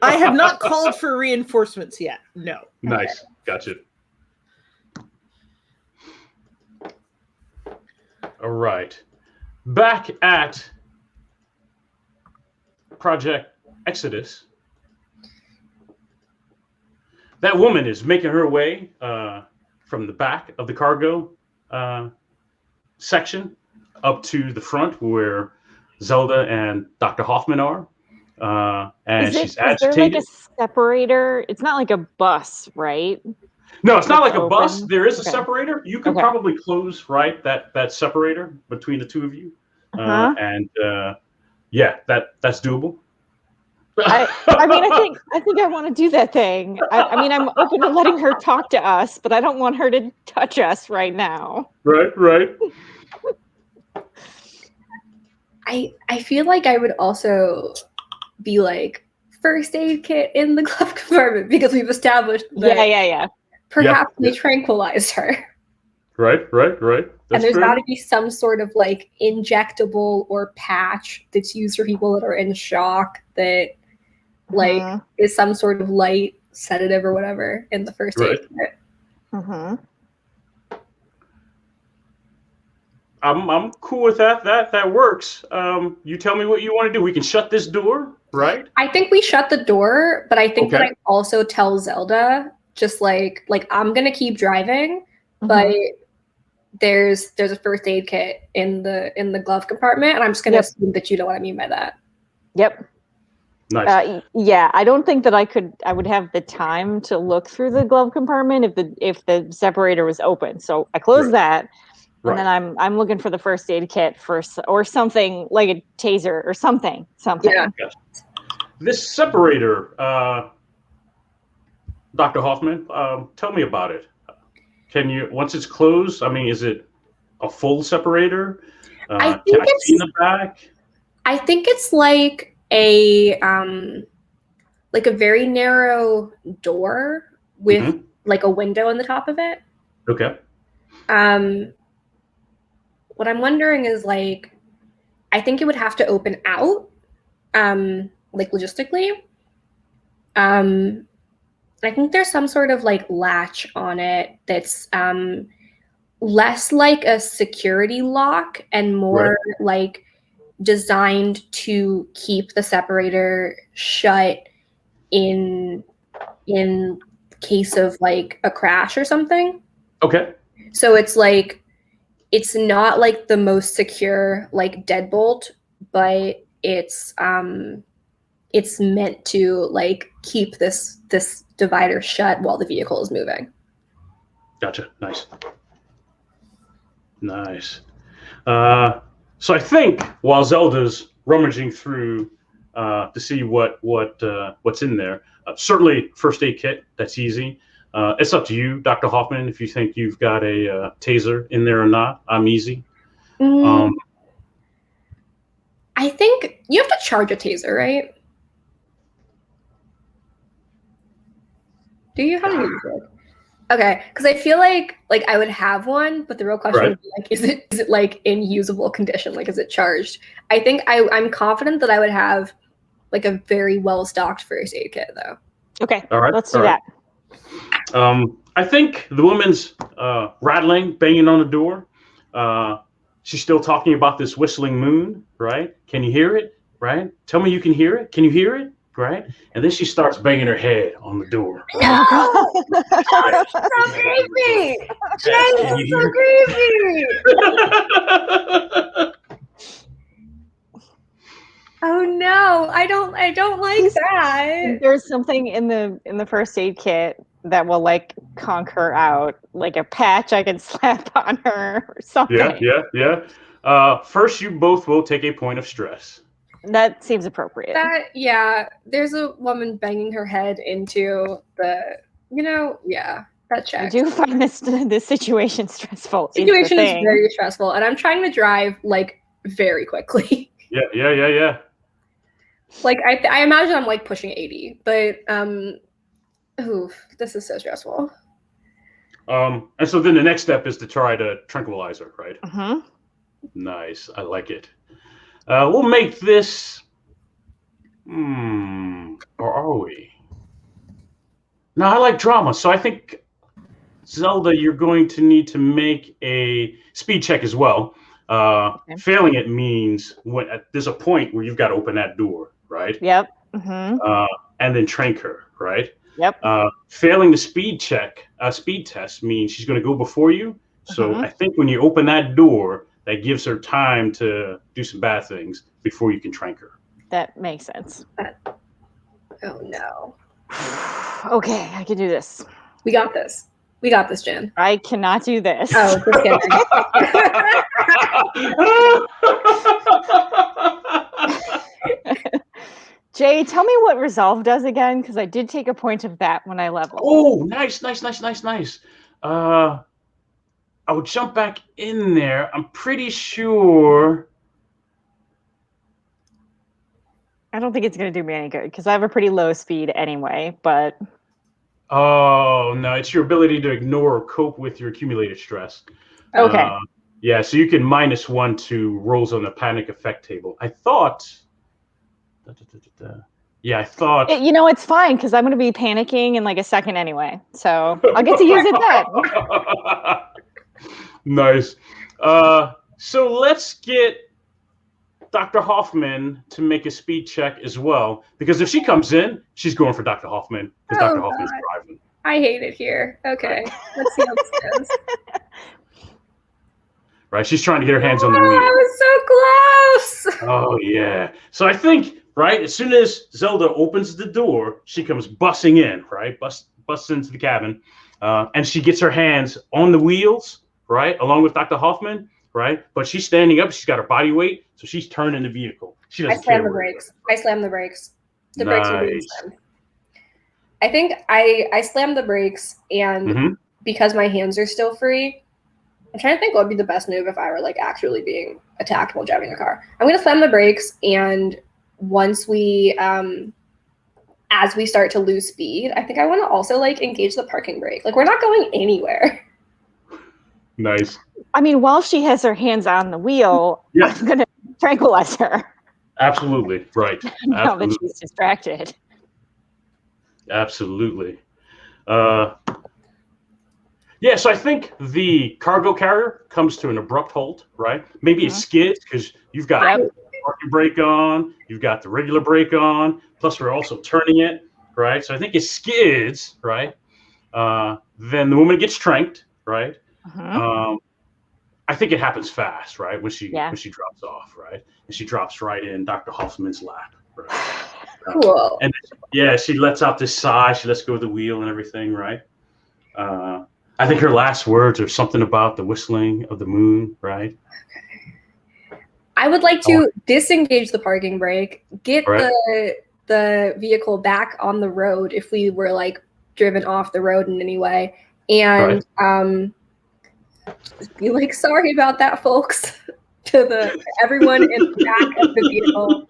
I have not called for reinforcements yet. No. Nice. Gotcha. All right. Back at Project Exodus, that woman is making her way from the back of the cargo section up to the front where Zelda and Dr. Hoffman are. And she's Is there like agitated. a separator? It's not like a bus, right? No, it's not like a Open? bus. There is a Okay. separator. You can Okay. probably close that separator between the two of you. Uh-huh. Yeah, that's doable. I mean, I think I want to do that thing. I mean, I'm open to letting her talk to us, but I don't want her to touch us right now. Right. I feel like I would also be like first aid kit in the glove compartment because we've established that Yeah. perhaps we tranquilized her. Right. And there's got to be some sort of like injectable or patch that's used for people that are in shock that like is some sort of light sedative or whatever in the first aid kit. I'm cool with that. That works. You tell me what you want to do. We can shut this door, right? I think we shut the door, but I think that I also tell Zelda just like I'm gonna keep driving, but there's a first aid kit in the glove compartment, and I'm just gonna assume that you know what I mean by that. Yep. Nice. Yeah, I don't think that I would have the time to look through the glove compartment if the separator was open. So I closed that. And then I'm looking for the first aid kit or something like a taser or something. Yeah. This separator, Dr. Hoffman, tell me about it. Can you, once it's closed, I mean, is it a full separator? I think can I see in the back? I think it's like a very narrow door with like a window on the top of it. Okay. What I'm wondering is like, I think it would have to open out, like logistically. I think there's some sort of like latch on it that's less like a security lock and more like designed to keep the separator shut in case of like a crash or something. Okay. So it's like, it's not like the most secure like deadbolt, but it's meant to like keep this divider shut while the vehicle is moving. Gotcha. Nice. So I think while Zelda's rummaging through to see what's in there, certainly first aid kit. That's easy. It's up to you, Dr. Hoffman, if you think you've got a taser in there or not. I'm easy. I think you have to charge a taser, right? Do you? How do you use it? Okay, because I feel like I would have one, but the real question would be like, is it like in usable condition? Like, is it charged? I think I'm confident that I would have like a very well stocked first aid kit though. Okay, all right, let's do that. I think the woman's rattling, banging on the door. She's still talking about this whistling moon, right? Can you hear it? Right? Tell me you can hear it. Can you hear it? Right? And then she starts banging her head on the door. No! That's so creepy! That's so creepy! Oh no, I don't like that. There's something in the first aid kit that will like conk her out, like a patch I can slap on her or something. Yeah. First, you both will take a point of stress. That seems appropriate. There's a woman banging her head into the, that checks. I do find this situation stressful. Situation is very stressful, and I'm trying to drive like very quickly. Yeah. Like I imagine I'm like pushing 80, but this is so stressful. And so then the next step is to try to tranquilize her, right? Mm-hmm. Nice, I like it. We'll make this. Or are we? No, I like drama, so I think Zelda, you're going to need to make a speed check as well. Okay. Failing it means there's a point where you've got to open that door, right? Yep. Mm-hmm. And then trank her, right? Yep. Failing the speed test means she's going to go before you. So I think when you open that door, that gives her time to do some bad things before you can trank her. That makes sense. Oh no. Okay, I can do this. We got this. Jen. I cannot do this. Oh, just kidding. Jay, tell me what resolve does again, because I did take a point of that when I leveled. Oh, nice. I would jump back in there. I'm pretty sure. I don't think it's going to do me any good because I have a pretty low speed anyway, but Oh, no, it's your ability to ignore or cope with your accumulated stress. okay. Yeah, so you can -1 to rolls on the panic effect table. I thought. Yeah, I thought. You know, it's fine because I'm going to be panicking in like a second anyway. So I'll get to use it then. Nice. So let's get Dr. Hoffman to make a speed check as well, because if she comes in, she's going for Dr. Hoffman because Dr. Hoffman's driving. I hate it here. Okay, let's see how this goes. Right, she's trying to get her hands on the Oh, wheel. I was so close. Oh yeah. So I think as soon as Zelda opens the door, she comes busting in. Right, busts into the cabin, and she gets her hands on the wheels. Right, along with Dr. Hoffman. Right, but she's standing up. She's got her body weight, so she's turning the vehicle. She doesn't care. I slam the brakes. The brakes are being slammed. I think I slammed the brakes, and because my hands are still free, I'm trying to think what would be the best move if I were like actually being attacked while driving a car. I'm gonna slam the brakes, and once we as we start to lose speed, I think I want to also like engage the parking brake. Like we're not going anywhere. Nice. I mean, while she has her hands on the wheel, I'm going to tranquilize her. Absolutely. Right. Now that she's distracted. Absolutely. Yeah, so I think the cargo carrier comes to an abrupt halt, right? Maybe it skids because you've got the parking brake on, you've got the regular brake on, plus we're also turning it, right? So I think it skids, right? Then the woman gets tranked, right? I think it happens fast, right? When she drops off, right? And she drops right in Dr. Hoffman's lap, right? Cool. And she lets out this sigh. She lets go of the wheel and everything, right? I think her last words are something about the whistling of the moon, right? Okay. I would like to disengage the parking brake, get the vehicle back on the road if we were like driven off the road in any way, and be like, sorry about that, folks, to everyone in the back of the vehicle.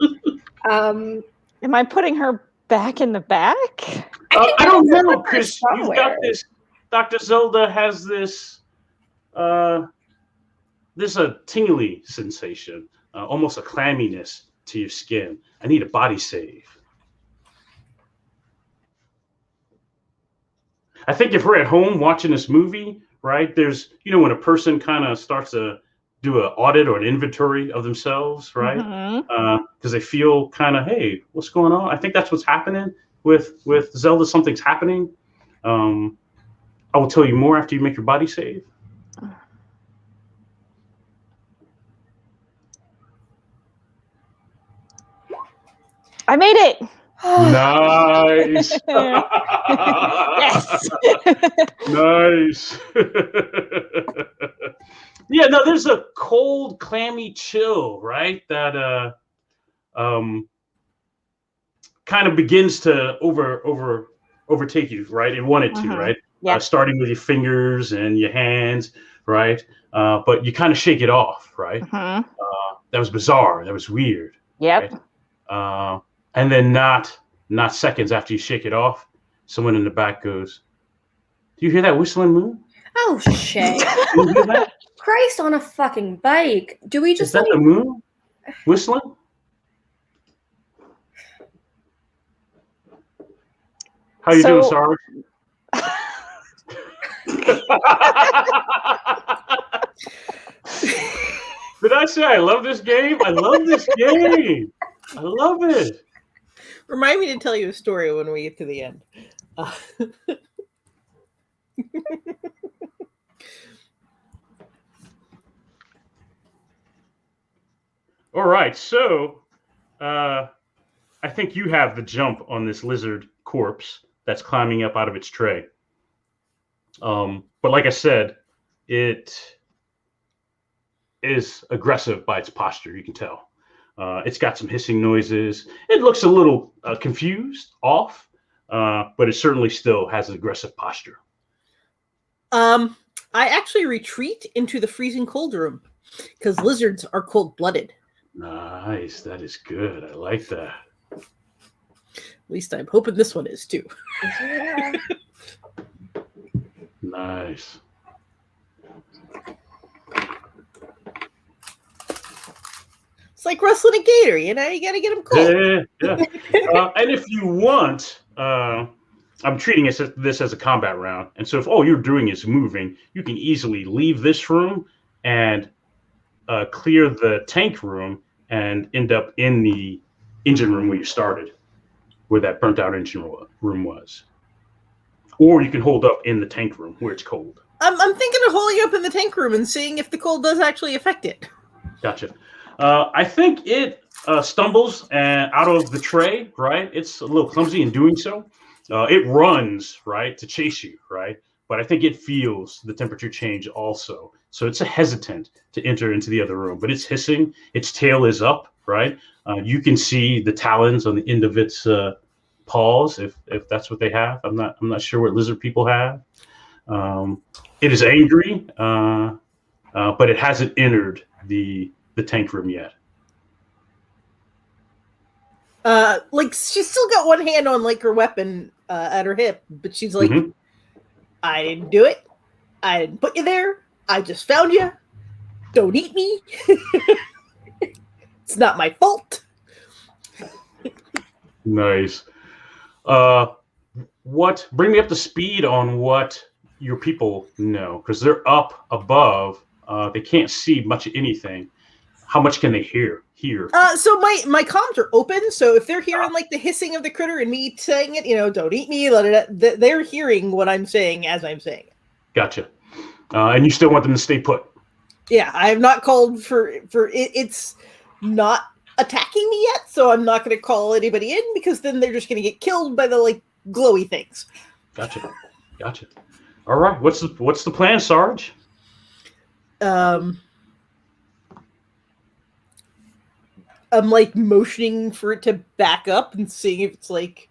Am I putting her back in the back? I don't know, because you've got this. Dr. Zelda has this a tingly sensation, almost a clamminess to your skin. I need a body save. I think if we're at home watching this movie, right, there's, when a person kind of starts to do an audit or an inventory of themselves, right? Because they feel kind of, hey, what's going on? I think that's what's happening with Zelda. Something's happening. I will tell you more after you make your body save. I made it. Nice. Yes. Nice. Yeah, no, there's a cold, clammy chill, right? That kind of begins to overtake you, right? It wanted to, right? Yeah. Starting with your fingers and your hands, right? But you kind of shake it off, right? That was bizarre. That was weird. Yep. Right? And then not seconds after you shake it off, someone in the back goes, "Do you hear that whistling moon?" Oh shit! Christ on a fucking bike. Do we just? Is that the moon whistling? How you doing, Sarge? Did I say I love this game? I love this game. I love it. Remind me to tell you a story when we get to the end. All right, so I think you have the jump on this lizard corpse that's climbing up out of its tray. But like I said, it is aggressive by its posture, you can tell. It's got some hissing noises. It looks a little confused, off, but it certainly still has an aggressive posture. I actually retreat into the freezing cold room because lizards are cold-blooded. Nice. That is good. I like that. At least I'm hoping this one is too. Yeah. Nice. It's like wrestling a gator, you know? You got to get them cold. Yeah. And if you want, I'm treating this as a combat round. And so if all you're doing is moving, you can easily leave this room and clear the tank room and end up in the engine room where you started, where that burnt out engine room was. Or you can hold up in the tank room where it's cold. I'm thinking of holding up in the tank room and seeing if the cold does actually affect it. Gotcha. I think it stumbles out of the tray, right? It's a little clumsy in doing so. It runs, right, to chase you, right? But I think it feels the temperature change also. So it's hesitant to enter into the other room, but it's hissing. Its tail is up, right? You can see the talons on the end of its paws, if that's what they have. I'm not sure what lizard people have. It is angry, but it hasn't entered the tank room yet. Like she's still got one hand on like her weapon at her hip, but she's like, I didn't do it. I didn't put you there. I just found you. Don't eat me. It's not my fault. Nice. Bring me up to speed on what your people know, because they're up above. They can't see much of anything. How much can they hear? So my comms are open, so if they're hearing like the hissing of the critter and me saying it, don't eat me, they're hearing what I'm saying as I'm saying it. Gotcha. And you still want them to stay put? Yeah, I have not called for it. It's not attacking me yet, so I'm not going to call anybody in because then they're just going to get killed by the like glowy things. Gotcha. All right. What's the plan, Sarge? I'm like motioning for it to back up and seeing if it's like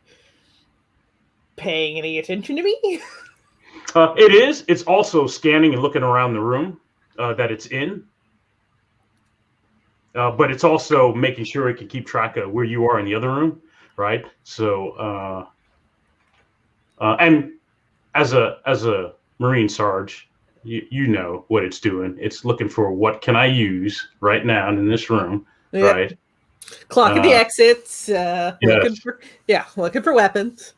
paying any attention to me. It is. It's also scanning and looking around the room that it's in. But it's also making sure it can keep track of where you are in the other room, right? So, and as a Marine Sarge, you know what it's doing. It's looking for what can I use right now in this room, right? Clocking the exits, yes. looking for weapons.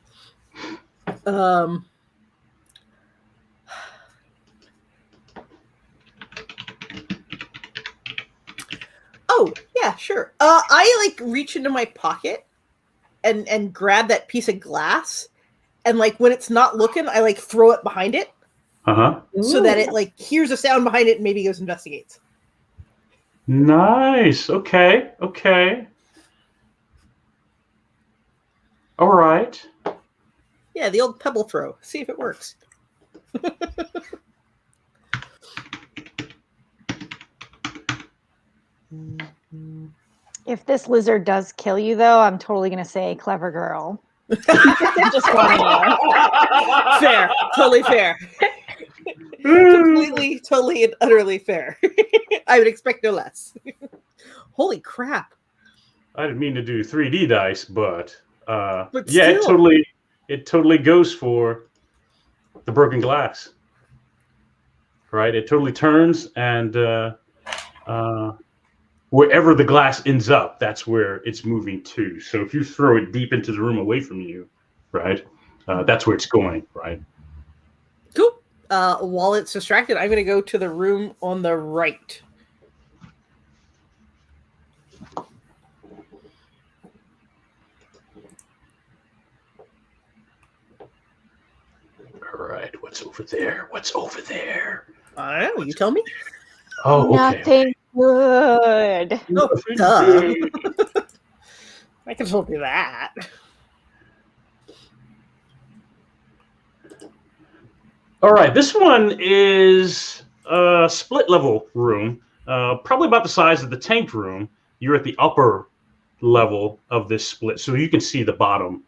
Oh, yeah, sure. I like reach into my pocket and grab that piece of glass, and like when it's not looking, I like throw it behind it. So that it like hears a sound behind it and maybe goes investigates. Nice. Okay. All right. Yeah, the old pebble throw. See if it works. If this lizard does kill you, though, I'm totally going to say clever girl. Just want to know. Fair. Totally fair. Completely, totally, and utterly fair. I would expect no less. Holy crap. I didn't mean to do 3D dice, but yeah, it totally goes for the broken glass. Right? It totally turns, and wherever the glass ends up, that's where it's moving to. So if you throw it deep into the room away from you, right, that's where it's going, right? Cool. While it's distracted, I'm going to go to the room on the right. All right, what's over there? I don't know. You tell me. Oh, okay. Nothing good. Oh, duh. I can told you that. All right, this one is a split level room, probably about the size of the tank room, you're at the upper level of this split, so you can see the bottom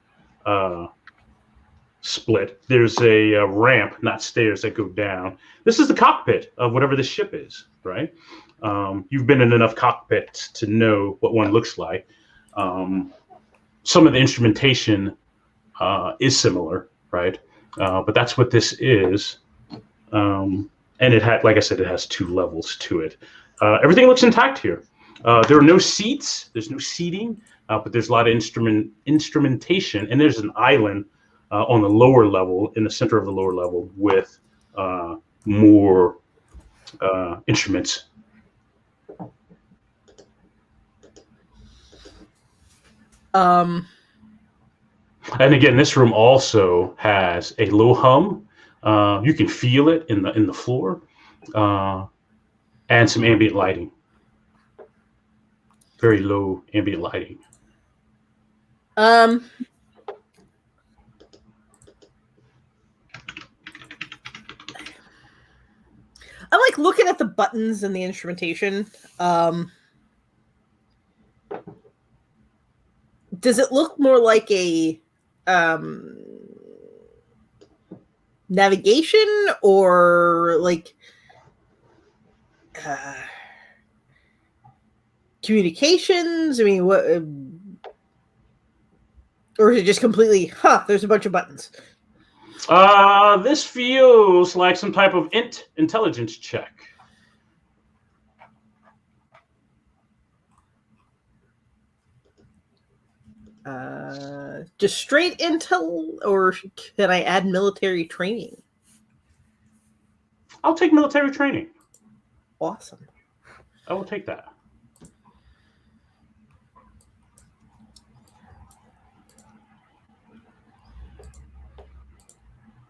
split. There's a ramp, not stairs, that go down. This is the cockpit of whatever the ship is, right? You've been in enough cockpits to know what one looks like. Some of the instrumentation is similar, right? But that's what this is. And it had, like I said, it has 2 levels to it. Everything looks intact here. There are no seats. There's no seating, but there's a lot of instrumentation, and there's an island on the lower level, in the center of the lower level, with more instruments. And again, this room also has a low hum. You can feel it in the floor, and some ambient lighting. Very low ambient lighting. I'm like looking at the buttons and the instrumentation. Does it look more like a navigation or like communications? I mean, what? Or is it just completely, there's a bunch of buttons? This feels like some type of intelligence check. Just straight intel, or can I add military training? I'll take military training. Awesome. I will take that.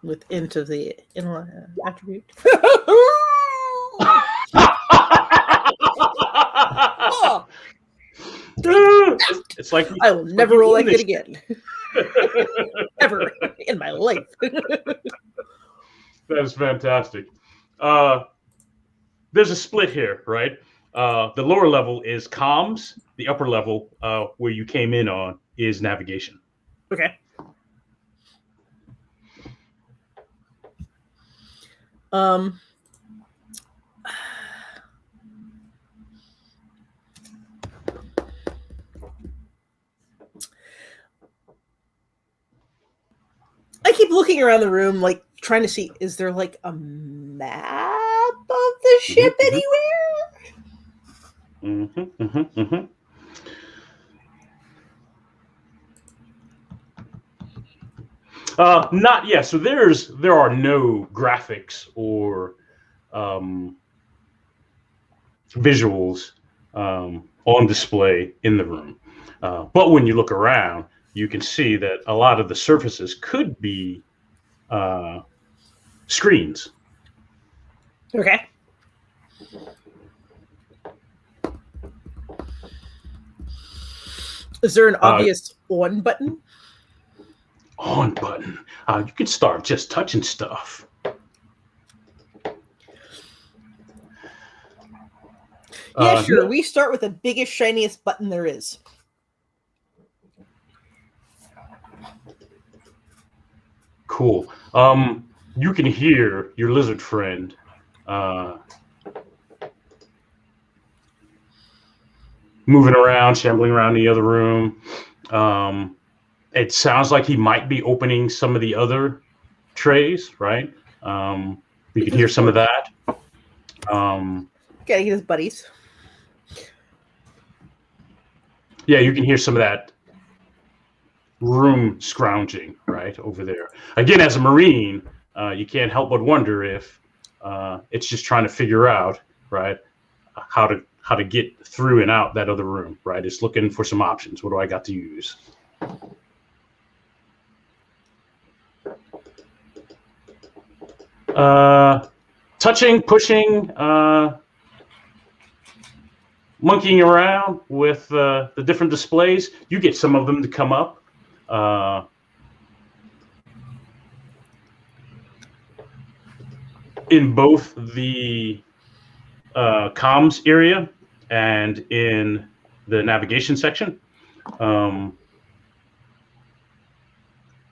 With into the attribute. Oh. It's like I will never roll like it again. Ever in my life. That is fantastic. There's a split here, right? The lower level is comms. The upper level, where you came in on, is navigation. Okay. I keep looking around the room, like trying to see, is there like a map of the ship anywhere? Not yet. So there are no graphics or visuals on display in the room. But when you look around, you can see that a lot of the surfaces could be screens. Okay. Is there an obvious on button? On button. You can start just touching stuff. Yeah, sure. We start with the biggest, shiniest button there is. Cool. You can hear your lizard friend moving around, shambling around the other room. It sounds like he might be opening some of the other trays, right? You can hear some of that. Gotta get his buddies. Yeah, you can hear some of that room scrounging right over there. Again, as a Marine, you can't help but wonder if it's just trying to figure out, right, how to get through and out that other room, right? It's looking for some options. What do I got to use? Touching, pushing, monkeying around with the different displays. You get some of them to come up. In both the comms area and in the navigation section.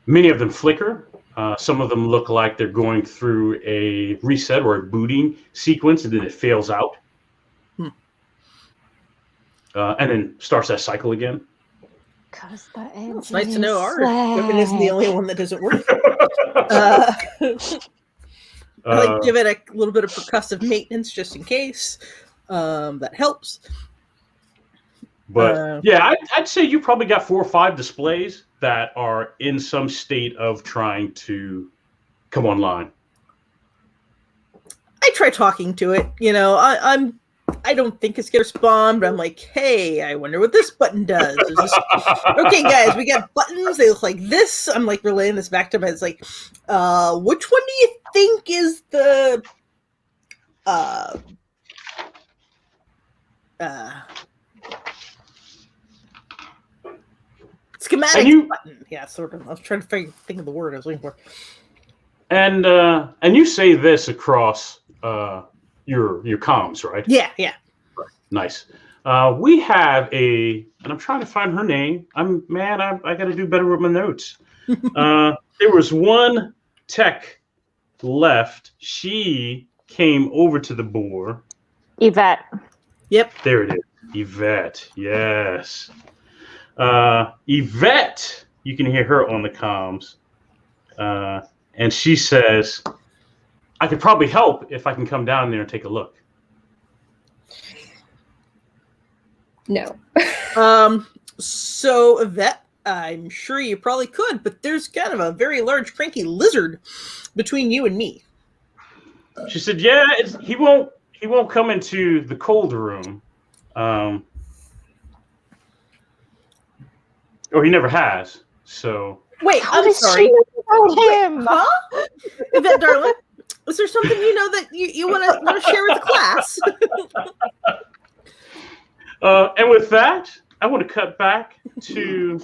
Many of them flicker. Some of them look like they're going through a reset or a booting sequence, and then it fails out. And then starts that cycle again. Because the It's nice to know our equipment isn't the only one that doesn't work. I like give it a little bit of percussive maintenance just in case. That helps. But yeah, I'd say you probably got 4 or 5 displays that are in some state of trying to come online. I try talking to it. I don't think it's gonna respond, but I'm like, hey, I wonder what this button does. Okay, guys, we got buttons. They look like this. I'm like relaying this back to him. It's like, which one do you think is the schematic button? Yeah, sort of. I was trying to think of the word I was looking for. And you say this across your comms, right? Yeah. Nice. We have and I'm trying to find her name. I got to do better with my notes. There was one tech left. She came over to the board. Yvette. Yep. There it is. Yvette. Yes. Yvette, you can hear her on the comms. And she says, I could probably help if I can come down there and take a look. No. So Yvette, I'm sure you probably could, but there's kind of a very large cranky lizard between you and me. She said, yeah, he won't come into the cold room. Or he never has. So wait, How I'm does sorry. she know about him? Huh? Yvette, darling, is there something that you want to share with the class? And with that, I want to cut back to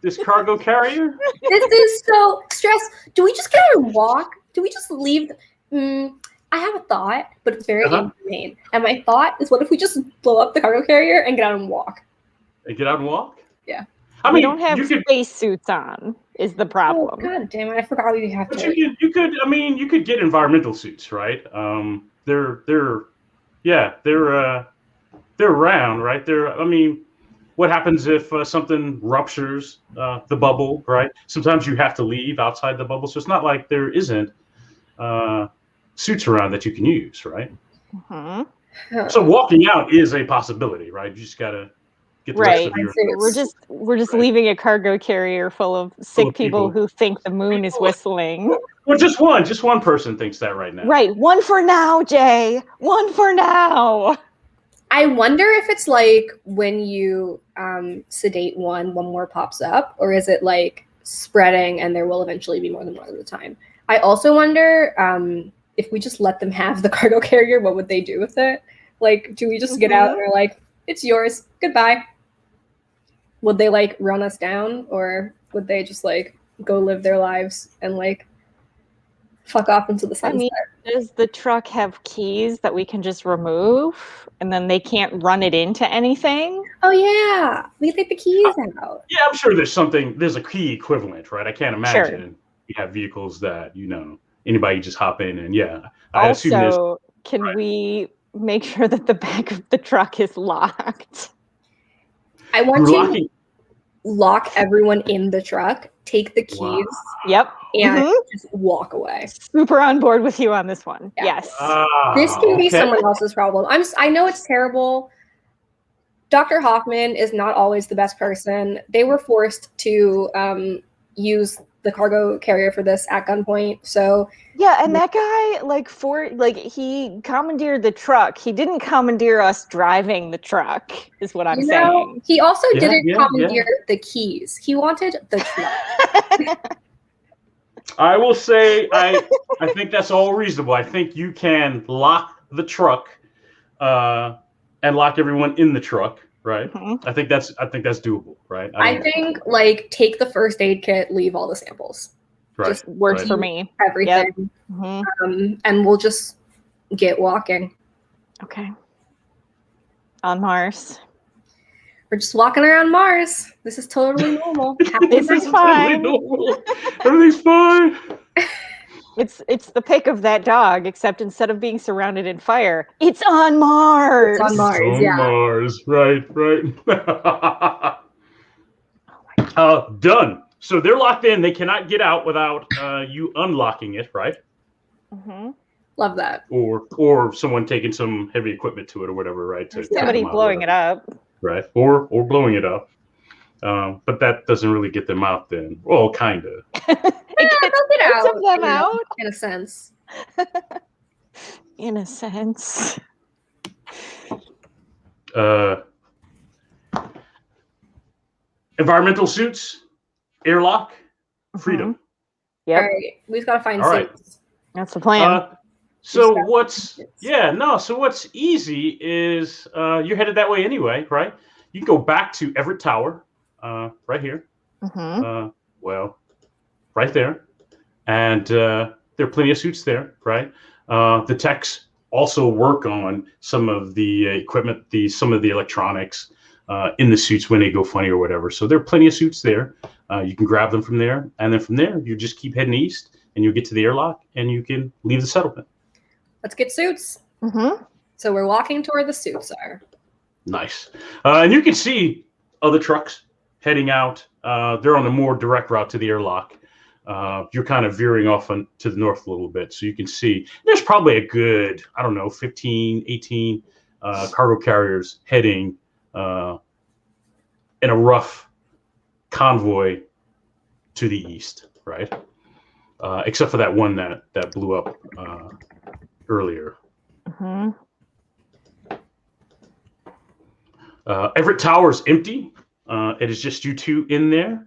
this cargo carrier. This is so stressed. Do we just get out and walk? Do we just leave? I have a thought, but it's very inhumane. And my thought is, what if we just blow up the cargo carrier and get out and walk? And get out and walk? Yeah. We don't have space suits on, is the problem. Oh, God damn it. I forgot we have But to. you could get environmental suits, right? They're around, right? What happens if something ruptures the bubble, right? Sometimes you have to leave outside the bubble, so it's not like there isn't suits around that you can use, right? Mm-hmm. So walking out is a possibility, right? You just gotta get the rest of your. We're just leaving a cargo carrier full of sick people who think the moon is whistling. Well, just one person thinks that right now. Right, one for now, Jay. One for now. I wonder if it's like when you sedate one more pops up, or is it like spreading and there will eventually be more than one at a time? I also wonder if we just let them have the cargo carrier, what would they do with it? Like, do we just get out and they're like, it's yours, goodbye? Would they like run us down, or would they just like go live their lives and like fuck off into the sunset? Does the truck have keys that we can just remove and then they can't run it into anything? Oh yeah, we can take the keys out. Yeah, I'm sure there's a key equivalent, right? I can't imagine we have vehicles that, anybody just hop in and I assume also, can we make sure that the back of the truck is locked? I want to lock everyone in the truck, take the keys, and just walk away. Super on board with you on this one. Yeah. Yes. This can be someone else's problem. I know it's terrible. Dr. Hoffman is not always the best person. They were forced to use the cargo carrier for this at gunpoint. So and that guy, he commandeered the truck. He didn't commandeer us driving the truck, is what I'm saying. He also didn't commandeer the keys. He wanted the truck. I will say, I think that's all reasonable. I think you can lock the truck and lock everyone in the truck, right? Mm-hmm. I think that's doable, right? I think take the first aid kit, leave all the samples. Right. Just works for me. Everything. Yep. Mm-hmm. And we'll just get walking. Okay. On Mars. We're just walking around Mars. This is totally normal. This is fine. Everything's fine. It's the pick of that dog, except instead of being surrounded in fire, it's on Mars. It's on Mars, On yeah. Mars, right. Done. So they're locked in. They cannot get out without you unlocking it, right? Mm-hmm. Love that. Or someone taking some heavy equipment to it or whatever, right? To Somebody blowing it up. Right. Or blowing it up. But that doesn't really get them out then. Well, kind of. They'll get Some of them out. in a sense. In a sense. Environmental suits, airlock, freedom. Yep. All right, we've got to find All right. suits. That's the plan. So what's easy is you're headed that way anyway, right? You can go back to Everett Tower, right here. Mm-hmm. Well, right there, and there are plenty of suits there, right? The techs also work on some of the equipment, some of the electronics in the suits when they go funny or whatever. So there are plenty of suits there. You can grab them from there, and then from there you just keep heading east, and you'll get to the airlock, and you can leave the settlement. Let's get suits. Mm-hmm. So we're walking to where the suits are. Nice. And you can see other trucks heading out. They're on a more direct route to the airlock. You're kind of veering off to the north a little bit. So you can see there's probably a good, 15, 18 cargo carriers heading in a rough convoy to the east, right? Except for that one that blew up earlier. Mm-hmm. Everett Tower's empty. It is just you two in there.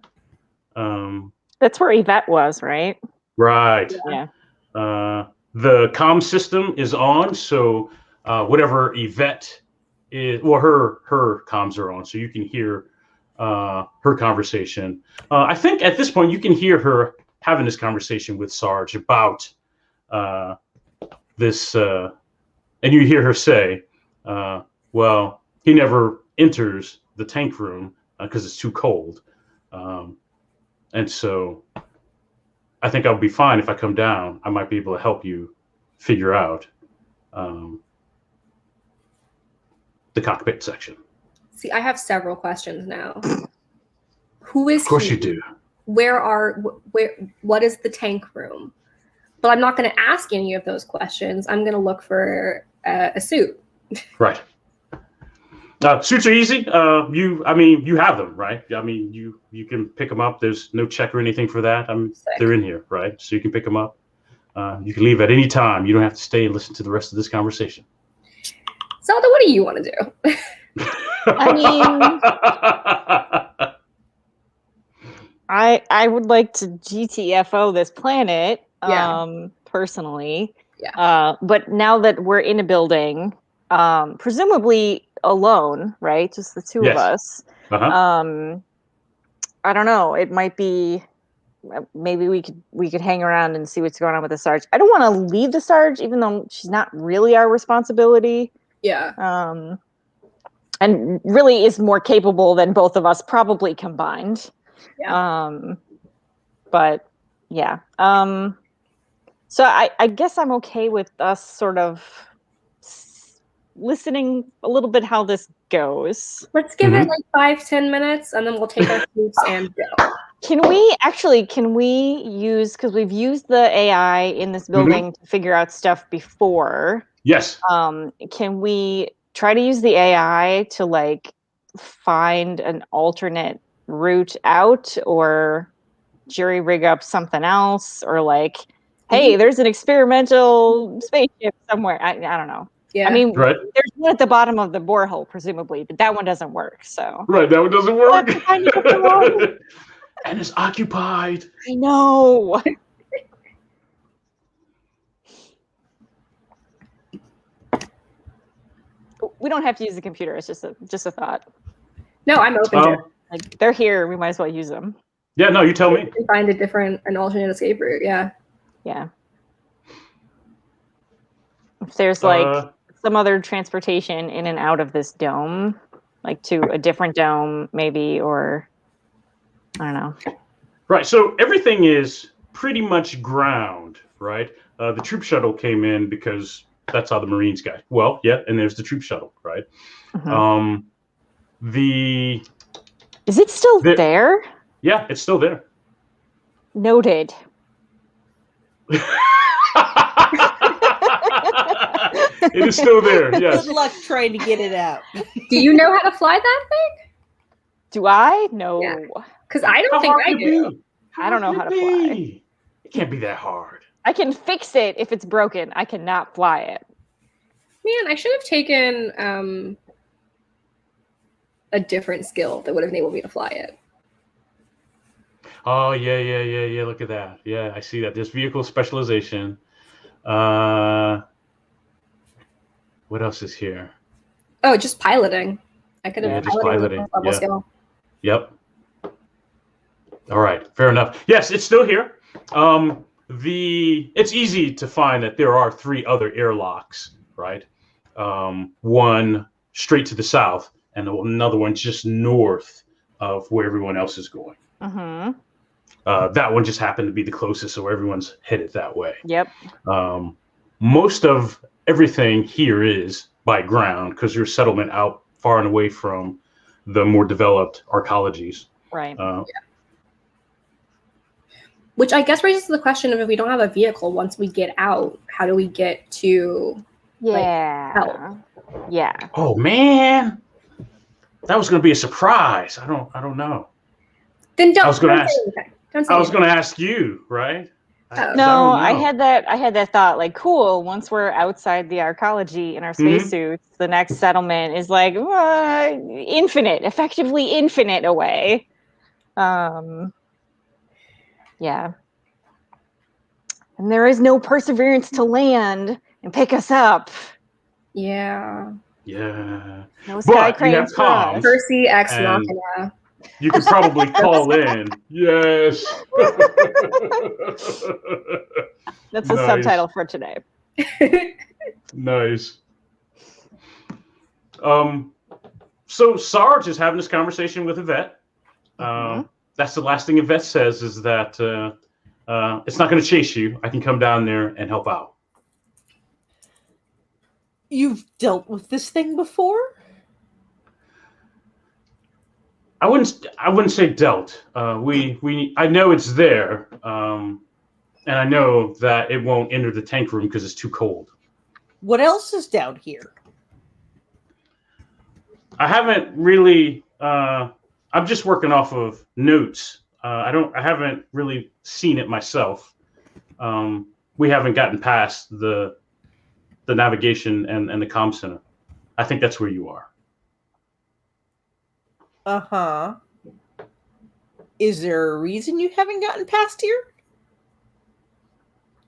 That's where Yvette was, right? Right. Yeah. The comm system is on, so whatever Yvette is, well, her comms are on, so you can hear her conversation. I think at this point you can hear her having this conversation with Sarge about this, and you hear her say, well, he never enters the tank room because it's too cold. And so I think I'll be fine if I come down. I might be able to help you figure out the cockpit section. See, I have several questions now. Who is he? Of course you do. What is the tank room? But I'm not going to ask any of those questions. I'm going to look for a suit. Right. Suits are easy. You have them, right? I mean, you can pick them up. There's no check or anything for that. They're in here, right? So you can pick them up. You can leave at any time. You don't have to stay and listen to the rest of this conversation. Zelda, what do you want to do? I mean, I would like to GTFO this planet, personally. Yeah. But now that we're in a building, presumably alone, right? Just the two of us. Uh-huh. I don't know. It might be. Maybe we could hang around and see what's going on with the Sarge. I don't want to leave the Sarge, even though she's not really our responsibility. Yeah. And really is more capable than both of us probably combined. Yeah. But yeah. So I guess I'm okay with us sort of listening a little bit how this goes. Let's give it like 5-10 minutes, and then we'll take our suits and go. Can we use, because we've used the AI in this building to figure out stuff before. Yes. Can we try to use the AI to like find an alternate route out, or jury rig up something else, or like, hey, there's an experimental spaceship somewhere. I don't know. Yeah. I mean, Right. there's one at the bottom of the borehole, presumably, but that one doesn't work. So Right, that one doesn't work. I And it's occupied. know. We don't have to use the computer. It's just a thought. No, I'm open to it. Like, they're here. We might as well use them. Yeah, no, you tell me. We can find an alternate escape route. Yeah. Yeah. If there's like some other transportation in and out of this dome, like to a different dome, maybe, or I don't know. Right. So everything is pretty much ground, right? The troop shuttle came in because that's how the Marines got. Well, yeah, and there's the troop shuttle, right? Mhm. The Is it still there? Yeah, it's still there. Noted. It is still there. Yes. Good luck trying to get it out. Do you know how to fly that thing? Do I? No. Yeah. Because I don't How think hard I can it do. be? I don't know how to fly. It can't be that hard. I can fix it if it's broken. I cannot fly it. Man, I should have taken a different skill that would have enabled me to fly it. Oh, yeah. Look at that. Yeah, I see that. There's vehicle specialization. What else is here? Oh, just piloting. I could have Yeah, just piloted piloting. level Yeah. skill. Yep. All right, fair enough. Yes, it's still here. It's easy to find that there are 3 other airlocks, right? One straight to the south, and another one just north of where everyone else is going. Mm-hmm. That one just happened to be the closest, so everyone's headed that way. Yep. Most of everything here is by ground because there's settlement out far and away from the more developed arcologies. Right. Which I guess raises the question of if we don't have a vehicle once we get out, how do we get to Yeah. Yeah. Oh man, that was going to be a surprise. I don't know. Then don't. I was gonna don't ask- say anything. Don't say I was anything. going to ask you, right? Oh. No, I I don't know. had that thought, like, cool, once we're outside the arcology in our spacesuits, the next settlement is like effectively infinite away. Yeah. And there is no perseverance to land and pick us up. Yeah. Yeah. No sky But you have cranes for us. comms. Percy X And- Machina. You could probably call in. Yes. That's the Nice. subtitle for today. Nice. So Sarge is having this conversation with Yvette. That's the last thing Yvette says is that it's not going to chase you. I can come down there and help out. You've dealt with this thing before? I wouldn't say dealt. I know it's there, and I know that it won't enter the tank room because it's too cold. What else is down here? I haven't really. I'm just working off of notes. I haven't really seen it myself. We haven't gotten past the navigation and the comm center. I think that's where you are. Uh-huh. Is there a reason you haven't gotten past here?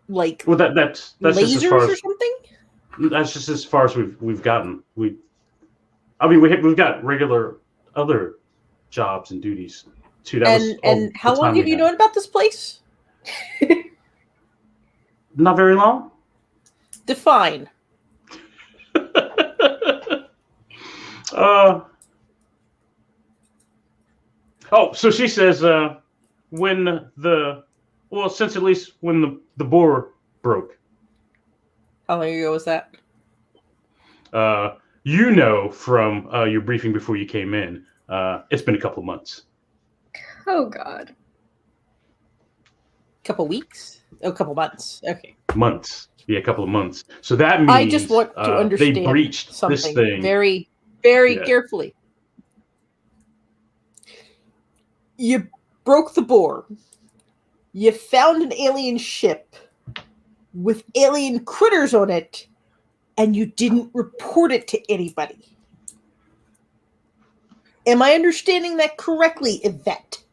Like Well, that's lasers just as far or as something? that's just as far as we've gotten. We've got regular other jobs and duties too. And how long have you known about this place? Not very long. Define. So she says since at least when the bore broke. How long ago was that? From your briefing before you came in, it's been a couple of months. Oh God. Couple weeks? Oh, couple months. Okay. Months. Yeah, a couple of months. So that means I just want to understand they breached something this thing. very, very Yeah. carefully. You broke the bore. You found an alien ship with alien critters on it, and you didn't report it to anybody. Am I understanding that correctly, Yvette?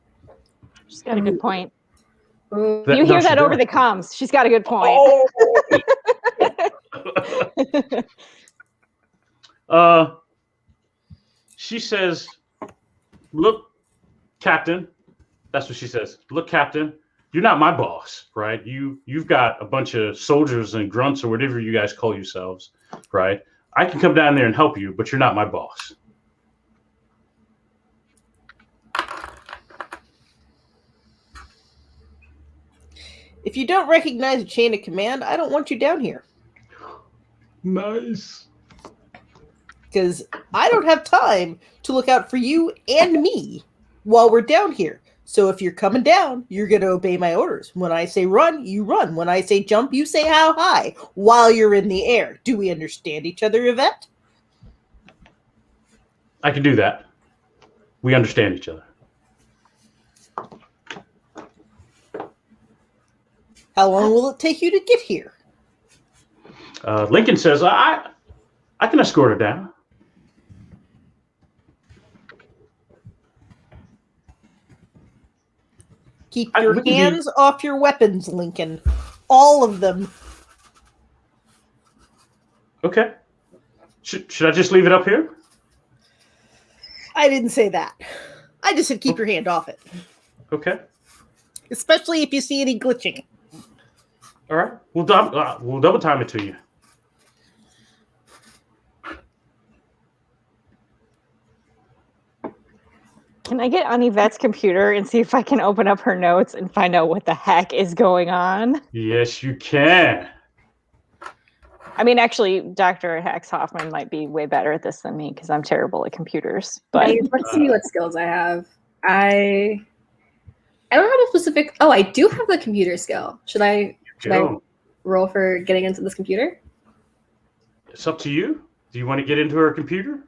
She's got a good point. Ooh. You hear that over the comms. She's got a good point. She says, "Look, Captain." That's what she says. "Look, Captain, you're not my boss, right? You've got a bunch of soldiers and grunts or whatever you guys call yourselves, right? I can come down there and help you, but you're not my boss." If you don't recognize a chain of command, I don't want you down here. Nice. Because I don't have time to look out for you and me while we're down here. So if you're coming down, you're going to obey my orders. When I say run, you run. When I say jump, you say how high while you're in the air. Do we understand each other, Yvette? I can do that. We understand each other. How long will it take you to get here? Lincoln says, I can escort her down. Keep your hands off your weapons, Lincoln. All of them. Okay. Should I just leave it up here? I didn't say that. I just said keep your hand off it. Okay. Especially if you see any glitching. All right. We'll double time it to you. Can I get on Yvette's computer and see if I can open up her notes and find out what the heck is going on? Yes, you can. I mean, actually, Dr. Hex Hoffman might be way better at this than me because I'm terrible at computers. But Let's see what skills I have. I don't have a specific. Oh, I do have the computer skill. Should I roll for getting into this computer? It's up to you. Do you want to get into her computer?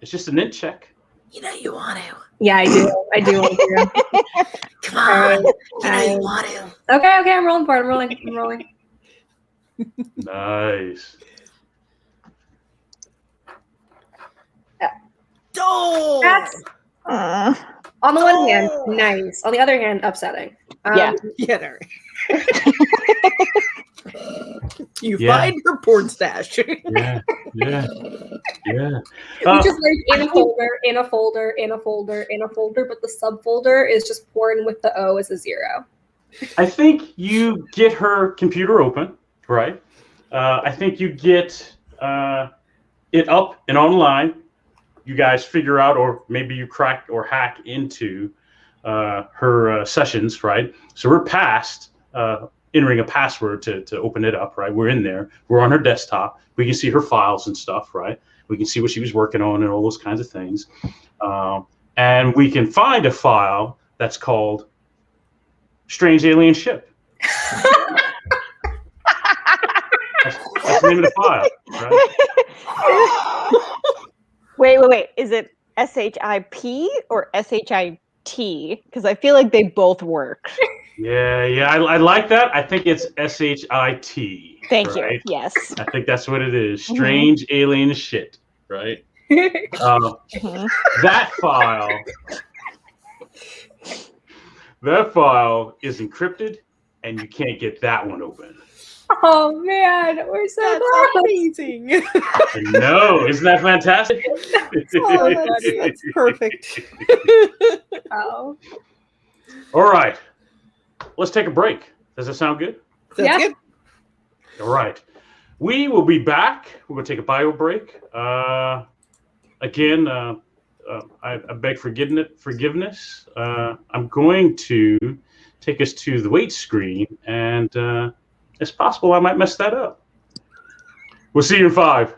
It's just an int check. You know you want to. Yeah, I do. I do want to. Come on. You know you want to. Okay, I'm rolling for it. I'm rolling. Nice. Oh! That's on the one hand, nice. On the other hand, upsetting. Yeah. There. You find your porn stash. Yeah. Which is like in a folder, in a folder, in a folder, in a folder, but the subfolder is just porn with the O as a 0. I think you get her computer open, right? I think you get it up and online. You guys figure out, or maybe you crack or hack into her sessions, right? So we're past entering a password to open it up, right? We're in there. We're on her desktop. We can see her files and stuff, right? We can see what she was working on and all those kinds of things. And we can find a file that's called Strange Alien Ship. That's the name of the file, right? Wait. Is it SHIP or SHIT? Because I feel like they both work. Yeah. I like that. I think it's SHIT. Thank right? you. Yes. I think that's what it is. Strange alien shit, right? That file is encrypted, and you can't get that one open. Oh man, we're so That's amazing. No, isn't that fantastic? That's perfect. Oh. All right, let's take a break. Does that sound good? That's good. All right, we will be back. We're going to take a bio break. Again, I beg forgiveness. I'm going to take us to the wait screen, and it's possible I might mess that up. We'll see you in 5.